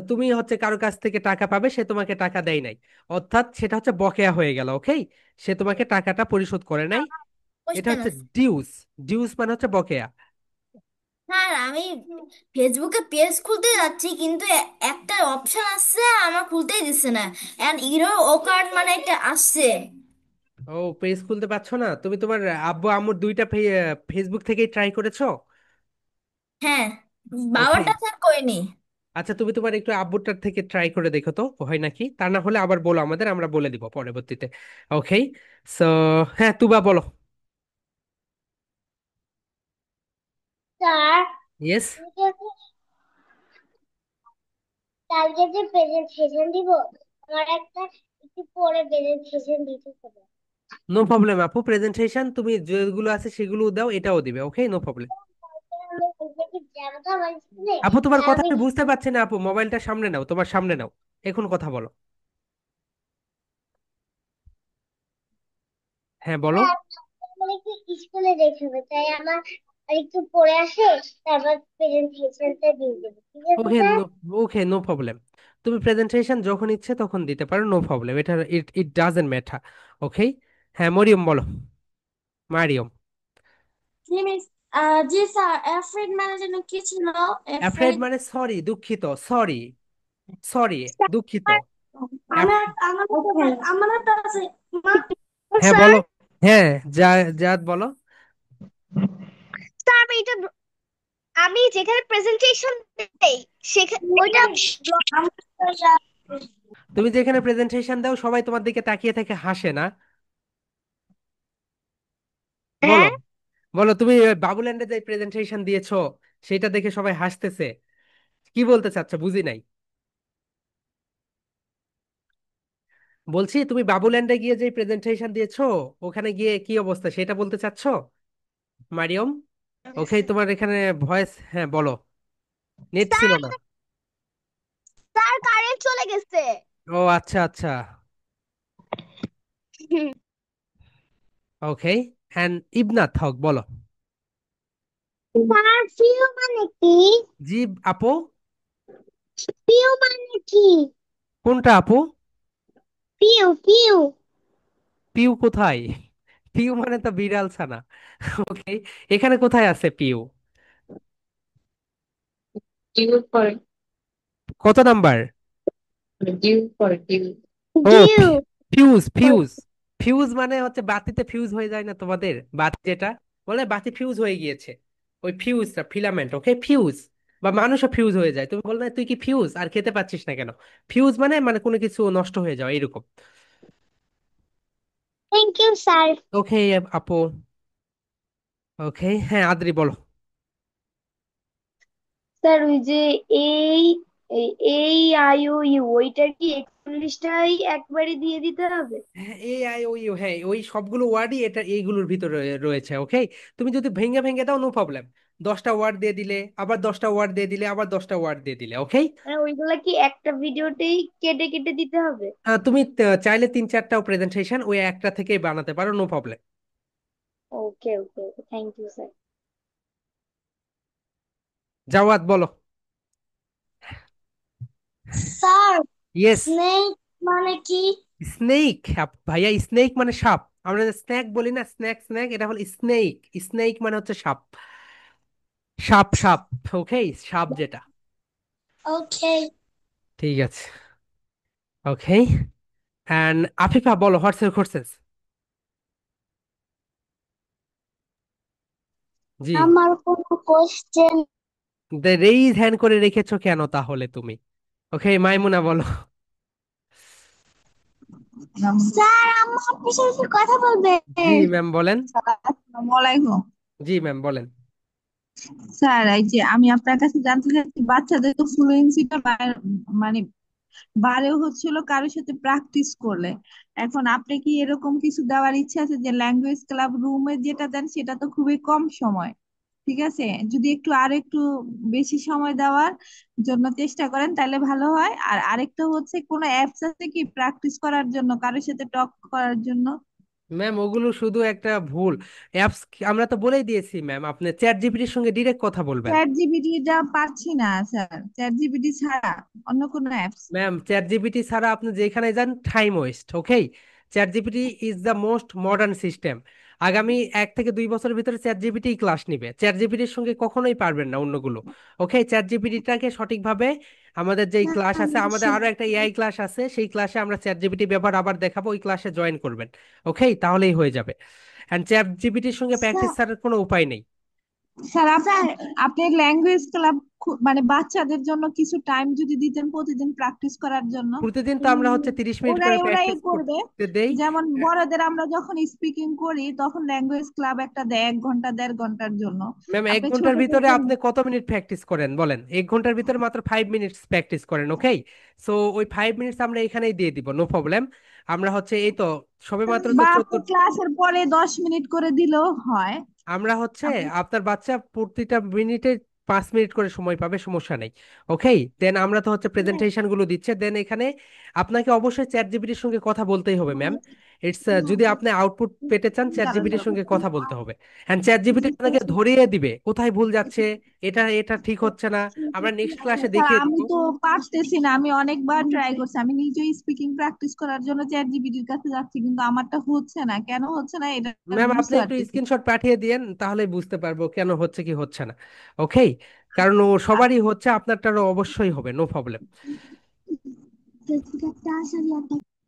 তুমি হচ্ছে কারো কাছ থেকে টাকা পাবে, সে তোমাকে টাকা দেয় নাই, অর্থাৎ সেটা হচ্ছে বকেয়া হয়ে গেল। ওকে, সে তোমাকে টাকাটা পরিশোধ করে নাই। এটা
কোশ্চেন
হচ্ছে
আছে।
ডিউস। ডিউস মানে হচ্ছে বকেয়া।
স্যার, আমি ফেসবুকে পেজ খুলতে যাচ্ছি, কিন্তু একটা অপশন আসছে, আমার খুলতেই দিচ্ছে না। এন্ড ইরো ও কার্ড মানে একটা আসছে।
ও, পেজ খুলতে পারছো না? তুমি তোমার আব্বু আম্মুর দুইটা ফেসবুক থেকেই ট্রাই করেছো?
হ্যাঁ,
ওকে।
বাবারটা স্যার করিনি।
আচ্ছা, তুমি তোমার একটু আব্বুরটার থেকে ট্রাই করে দেখো তো হয় নাকি, তা না হলে আবার বলো আমাদের, আমরা বলে দিব পরবর্তীতে। ওকে। সো হ্যাঁ, তুবা বলো।
Sir,
yes.
কালকে যে প্রেজেন্টেশন দিব, আমার একটা একটু পরে প্রেজেন্টেশন দিতে হবে।
নো প্রবলেম আপু, প্রেজেন্টেশন তুমি যেগুলো আছে সেগুলো দাও, এটাও দিবে। ওকে, নো প্রবলেম।
আমি কালকে কি যাবো তো আমার স্কুলে?
আপু তোমার
আর
কথা
আমি
আমি বুঝতে পারছি না আপু, মোবাইলটা সামনে নাও, তোমার সামনে নাও, এখন কথা বলো। হ্যাঁ বলো।
স্যার, আমার একটু স্কুলে যেতে হবে, তাই আমার আর একটু পরে আসে, তারপর প্রেজেন্টেশনটা দিয়ে দেবো, ঠিক আছে
ওকে
স্যার?
নো। ওকে, নো প্রবলেম। তুমি প্রেজেন্টেশন যখন ইচ্ছে তখন দিতে পারো, নো প্রবলেম, এটা ইট ইট ডাজন্ট ম্যাটার। ওকে। হ্যাঁ মরিয়ম বলো। মারিয়ম।
জি মিস। জি স্যার, অ্যাফ্রেড মানে যেন কি ছিল?
Afraid
afraid.
মানে সরি, দুঃখিত, সরি। সরি, দুঃখিত।
আমার
অ্যাফ-
আমার আমার একটা আছে মা।
হ্যাঁ
স্যার,
বলো। হ্যাঁ, যা জাদ বলো।
স্যার আমি যেখানে প্রেজেন্টেশন দেই সেখানে ওইটা
তুমি যেখানে প্রেজেন্টেশন দাও সবাই তোমার দিকে তাকিয়ে থেকে হাসে না? বলো।
হ্যাঁ।
বলো, তুমি বাবুল্যান্ডে যে প্রেজেন্টেশন দিয়েছো সেটা দেখে সবাই হাসতেছে, কি বলতে চাচ্ছ বুঝি নাই। বলছি তুমি বাবুল্যান্ডে গিয়ে যে প্রেজেন্টেশন দিয়েছো ওখানে গিয়ে কি অবস্থা সেটা বলতে চাচ্ছো, মারিয়ম? ওকে, তোমার এখানে ভয়েস, হ্যাঁ বলো। নেট ছিল
স্যার,
না।
স্যার কারেন্ট চলে গেছে।
ও আচ্ছা আচ্ছা। ওকে। অ্যান্ড ইবনাথ হক বলো।
স্যার, প্রিয় মানে কি?
জি আপু।
প্রিয় মানে কি?
কোনটা আপু?
প্রিয় প্রিয়।
পিউ কোথায়? পিউ মানে তো বিড়াল ছানা। ওকে, এখানে কোথায় আছে পিউ?
ডিউ ফর
কত নাম্বার?
ডিউ ফর ডিউ
ও,
ডিউ।
Fuse fuse. ফিউজ মানে হচ্ছে বাতিতে ফিউজ হয়ে যায় না তোমাদের, বাতি যেটা বলে বাতি ফিউজ হয়ে গিয়েছে, ওই ফিউজটা ফিলামেন্ট। ওকে, ফিউজ। বা মানুষও ফিউজ হয়ে যায়, তুমি বল না তুই কি ফিউজ আর খেতে পাচ্ছিস না কেন? ফিউজ মানে মানে কোনো কিছু নষ্ট হয়ে যাওয়া এরকম।
Thank you sir.
ওকে আপু। ওকে, হ্যাঁ আদ্রি বলো।
স্যার, ওই যে এই এই আই ও ইউ ওইটার কি ইংলিশটাই একবারে দিয়ে দিতে হবে?
হ্যাঁ, এ আই ওই হ্যাঁ ওই সবগুলো ওয়ার্ডই এটা এইগুলোর ভিতরে রয়েছে। ওকে, তুমি যদি ভেঙে ভেঙে দাও নো প্রবলেম, 10টা ওয়ার্ড দিয়ে দিলে, আবার 10টা ওয়ার্ড দিয়ে দিলে, আবার 10টা ওয়ার্ড দিয়ে দিলে। ওকে,
মানে ওইগুলা কি একটা ভিডিওতেই কেটে কেটে দিতে হবে?
তুমি চাইলে 3-4টাও প্রেজেন্টেশন ওই একটা থেকেই বানাতে পারো, no problem.
Okay okay okay, thank you sir.
জাওয়াত বলো।
Sir,
yes.
স্নেক মানে কি?
স্নেক, ভাইয়া স্নেক মানে সাপ। আমরা স্ন্যাক বলি না, স্ন্যাক স্ন্যাক, এটা হলো স্নেক। স্নেক মানে হচ্ছে সাপ, সাপ সাপ। ওকে, সাপ যেটা।
ওকে।
ঠিক আছে। ওকে, অ্যান্ড আফিফা বলো, হোয়াটস ইউর কোর্সেস? জি,
আমার কোনো কোশ্চেন?
রেইজ হ্যান্ড করে রেখেছো কেন তাহলে তুমি? ওকে, মাইমুনা বলো।
স্যার, আমার আপনার সাথে কথা বলবে।
জি ম্যাম বলেন।
আসসালামু আলাইকুম।
জি ম্যাম বলেন।
স্যার, এই যে আমি আপনার কাছে জানতে চাচ্ছি, বাচ্চাদের তো ফ্লুয়েন্সিটা মানে বারেও হচ্ছিল কারোর সাথে প্র্যাকটিস করলে। এখন আপনি কি এরকম কিছু দেওয়ার ইচ্ছা আছে? যে ল্যাঙ্গুয়েজ ক্লাব রুমে যেটা দেন সেটা তো খুবই কম সময়, ঠিক আছে, যদি একটু আর একটু বেশি সময় দেওয়ার জন্য চেষ্টা করেন তাহলে ভালো হয়। আর আরেকটা হচ্ছে, কোনো অ্যাপস আছে কি প্র্যাকটিস করার জন্য, কারোর সাথে টক করার জন্য?
ম্যাম ওগুলো শুধু একটা ভুল অ্যাপস। আমরা তো বলেই দিয়েছি ম্যাম, আপনি চ্যাট জিপিটির সঙ্গে ডিরেক্ট কথা বলবেন।
চ্যাট জিপিটি যা পাচ্ছি না স্যার, চ্যাট জিপিটি ছাড়া অন্য কোনো অ্যাপস?
ম্যাম চ্যাট জিপিটি ছাড়া আপনি যেখানে যান time waste. Okay, chat GPT is the most modern system. আগামী 1 থেকে 2 বছরের ভিতরে চ্যাট জিপিটি ক্লাস নিবে, চ্যাট জিপিটির সঙ্গে কখনোই পারবেন না অন্যগুলো। ওকে, চ্যাট জিপিটিটাকে সঠিকভাবে, আমাদের যেই ক্লাস আছে, আমাদের আরো একটা এআই ক্লাস আছে, সেই ক্লাসে আমরা চ্যাট জিপিটি ব্যবহার আবার দেখাবো, ওই ক্লাসে জয়েন করবেন। ওকে, তাহলেই হয়ে যাবে। অ্যান্ড চ্যাট জিপিটির সঙ্গে প্র্যাকটিস ছাড়ার কোনো উপায় নেই।
স্যার, আপনার আপনি ল্যাঙ্গুয়েজ ক্লাব মানে বাচ্চাদের জন্য কিছু টাইম যদি দিতেন প্রতিদিন প্র্যাকটিস করার জন্য।
প্রতিদিন তো আমরা
উম,
হচ্ছে 30 মিনিট করে
ওরাই ওরাই
প্র্যাকটিস
করবে।
করতে দেই।
যেমন বড়দের আমরা যখন স্পিকিং করি তখন ল্যাঙ্গুয়েজ ক্লাব একটা দেয় 1 ঘন্টা 1.5 ঘন্টার জন্য।
ম্যাম এক
আপনি
ঘন্টার
ছোটদের
ভিতরে
জন্য?
আপনি কত মিনিট প্র্যাকটিস করেন বলেন? 1 ঘন্টার ভিতরে মাত্র 5 মিনিটস প্র্যাকটিস করেন। ওকে, সো ওই 5 মিনিটস আমরা এখানেই দিয়ে দিব, নো প্রবলেম। আমরা হচ্ছে এই তো সবে মাত্র তো
বা
14।
আপনি ক্লাসের পরে 10 মিনিট করে দিলেও হয়।
আমরা হচ্ছে
আপনি
আপনার বাচ্চা প্রতিটা মিনিটে 5 মিনিট করে সময় পাবে, সমস্যা নেই। ওকে, দেন আমরা তো হচ্ছে প্রেজেন্টেশন গুলো দিচ্ছে, দেন এখানে আপনাকে অবশ্যই চ্যাট জিপিটির সঙ্গে কথা বলতেই হবে ম্যাম। ইটস যদি আপনি আউটপুট পেতে চান, চ্যাট জিপিটির সঙ্গে কথা বলতে হবে। হ্যাঁ, চ্যাট জিপিটি আপনাকে ধরিয়ে দিবে কোথায় ভুল যাচ্ছে, এটা এটা ঠিক হচ্ছে না। আমরা নেক্সট ক্লাসে
স্যার,
দেখিয়ে
আমি
দিব।
তো পারতেছি না, আমি অনেকবার ট্রাই করছি, আমি নিজেই স্পিকিং প্র্যাকটিস করার জন্য চ্যাট জিপিটির কাছে যাচ্ছি কিন্তু আমারটা হচ্ছে না, কেন হচ্ছে না এটা
ম্যাম আপনি
বুঝতে
একটু
পারতেছি না।
স্ক্রিনশট পাঠিয়ে দিয়েন, তাহলেই বুঝতে পারবো কেন হচ্ছে কি হচ্ছে না। ওকে, কারণ ও সবারই হচ্ছে, আপনারটারও অবশ্যই হবে, নো প্রবলেম।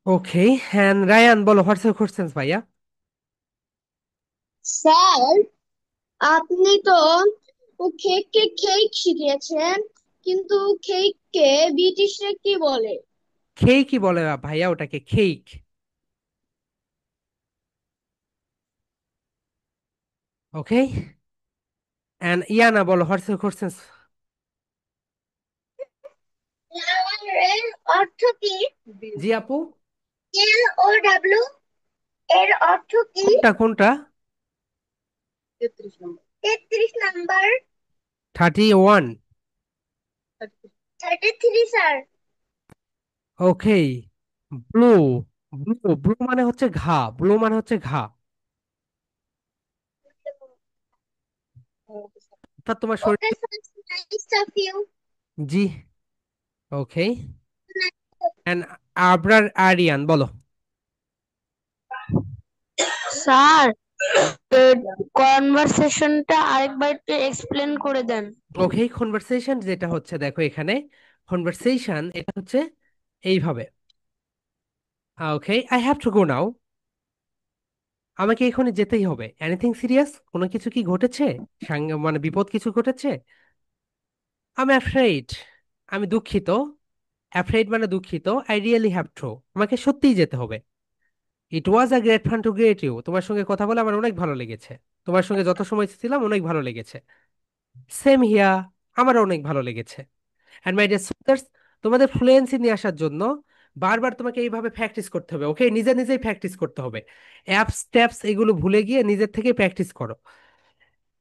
ওকে, হ্যাঁ রায়ান বলো, হোয়াটস ইউর কোশ্চেন ভাইয়া?
স্যার, আপনি তো কেককে কেক শিখিয়েছেন, কিন্তু কেককে ব্রিটিশরা কি বলে?
খেই কি বলে ভাইয়া ওটাকে? খেইক। ওকে, এন্ড ইয়ানা বলো, হোয়াটস ইউর কোশ্চেন?
এর অর্থ কি?
জি আপু।
LOW এর অর্থ কি?
কোনটা কোনটা?
33 নাম্বার।
31।
33 স্যার।
ওকে, ব্লু। ব্লু, ব্লু মানে হচ্ছে ঘা, ব্লু মানে হচ্ছে ঘা। অর্থাৎ তোমার
ওকে
শরীর।
Sir, nice of you.
জি। ওকে, এন্ড আবরার আরিয়ান বলো।
স্যার, কনভারসেশনটা আরেকবার একটু এক্সপ্লেন করে দেন।
ওকে, কনভারসেশন যেটা হচ্ছে, দেখো এখানে কনভারসেশন এটা হচ্ছে এইভাবে। ওকে, I have to go now. আমাকে এখনই যেতেই হবে। Anything serious? কোনো কিছু কি ঘটেছে? মানে বিপদ কিছু ঘটেছে? আমি অ্যাফ্রেড, আমি দুঃখিত। অ্যাফ্রেড মানে দুঃখিত। আই রিয়েলি হ্যাভ টু, আমাকে সত্যিই যেতে হবে। It was a great fun to great you, তোমার সঙ্গে কথা বলে আমার অনেক ভালো লেগেছে। তোমার সঙ্গে যত সময় ছিলাম অনেক ভালো লেগেছে। সেম হিয়া, আমারও অনেক ভালো লেগেছে। অ্যান্ড মাই ডিয়ার স্টুডেন্টস, তোমাদের ফ্লুয়েন্সি নিয়ে আসার জন্য বারবার তোমাকে এইভাবে প্র্যাকটিস করতে হবে, ওকে? নিজে নিজেই প্র্যাকটিস করতে হবে। অ্যাপস ট্যাপস এগুলো ভুলে গিয়ে নিজের থেকে প্র্যাকটিস করো।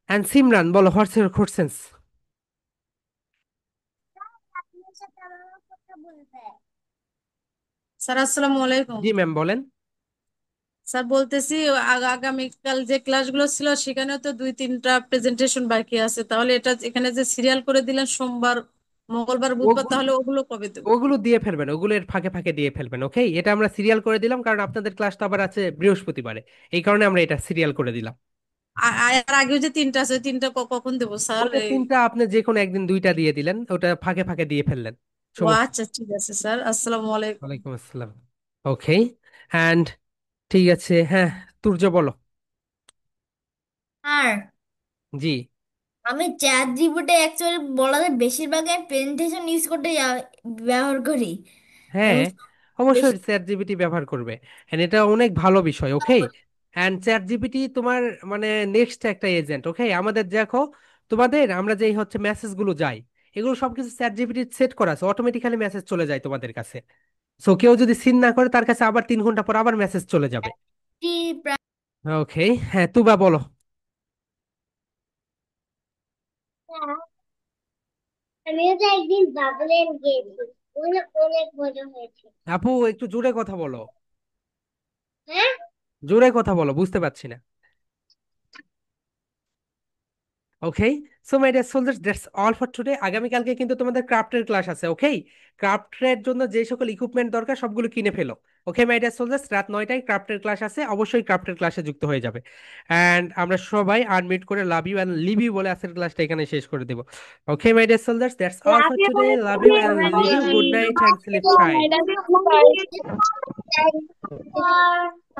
অ্যান্ড সিমরান, বলো, হোয়াটস ইউর কোশ্চেন্স?
আপনার সাথে আমার কথা বলবে।
স্যার আসসালামু আলাইকুম।
জি ম্যাম, বলেন।
স্যার বলতেছি আগামীকাল যে ক্লাসগুলো ছিল সেখানেও তো 2-3টা প্রেজেন্টেশন বাকি আছে, তাহলে এটা এখানে যে সিরিয়াল করে দিলেন সোমবার, মঙ্গলবার, বুধবার,
ওগুলো
তাহলে ওগুলো কবে দেবো?
ওগুলো দিয়ে ফেলবেন, ওগুলো এর ফাঁকে ফাঁকে দিয়ে ফেলবেন, ওকে? এটা আমরা সিরিয়াল করে দিলাম কারণ আপনাদের ক্লাস তো আবার আছে বৃহস্পতিবারে, এই কারণে আমরা এটা সিরিয়াল করে দিলাম।
আর আগেও যে 3টা আছে, 3টা কখন দেবো স্যার?
ওটা তিনটা আপনি যে কোনো একদিন দুইটা দিয়ে দিলেন, ওটা ফাঁকে ফাঁকে দিয়ে ফেললেন,
ও
সমস্যা
আচ্ছা, ঠিক আছে স্যার, আসসালামু
নেই।
আলাইকুম।
ওয়ালাইকুম আসসালাম। ওকে, অ্যান্ড ঠিক আছে, হ্যাঁ, তুর্য বলো।
আর
জি।
আমি চ্যাট জিপিটি অ্যাকচুয়ালি বলা যায় বেশিরভাগ আমি প্রেজেন্টেশন ইউজ করতে ব্যবহার করি
হ্যাঁ,
এবং
অবশ্যই
বেশি
চ্যাট জিপিটি ব্যবহার করবে, এন্ড এটা অনেক ভালো বিষয়, ওকে? এন্ড চ্যাট জিপিটি তোমার মানে নেক্সট একটা এজেন্ট, ওকে? আমাদের দেখো, তোমাদের আমরা যেই হচ্ছে মেসেজ গুলো যাই, এগুলো সবকিছু চ্যাট জিপিটি সেট করা আছে, অটোমেটিক্যালি মেসেজ চলে যায় তোমাদের কাছে। সো কেউ যদি সিন না করে, তার কাছে আবার 3 ঘন্টা পর আবার মেসেজ চলে যাবে।
প্রায়
ওকে, হ্যাঁ, তুবা বলো।
আমিও তো একদিন বাবুলের গেছি, অনেক অনেক মজা হয়েছে।
আপু, একটু জোরে কথা বলো,
হ্যাঁ,
জোরে কথা বলো, বুঝতে পারছি না। Okay, so my dear soldiers, that's all for today. আগামীকালকে কিন্তু তোমাদের ক্রাফটের ক্লাস আছে, ওকে? ক্রাফটের জন্য যে সকল ইকুইপমেন্ট দরকার সবগুলো কিনে ফেলো। ওকে মাই ডিয়ার সোলজার্স, রাত 9টায় ক্রাফটের ক্লাস আছে, অবশ্যই ক্রাফটের ক্লাসে যুক্ত হয়ে যাবে। অ্যান্ড আমরা সবাই আনমিট করে love you and leave you বলে আজকের ক্লাসটা এখানে শেষ করে দেবো। Okay my dear soldiers, that's all for
lovely
today.
বলে
লাভ ইউ
তুমি
and leave you. Good night and sleep tight.
Madam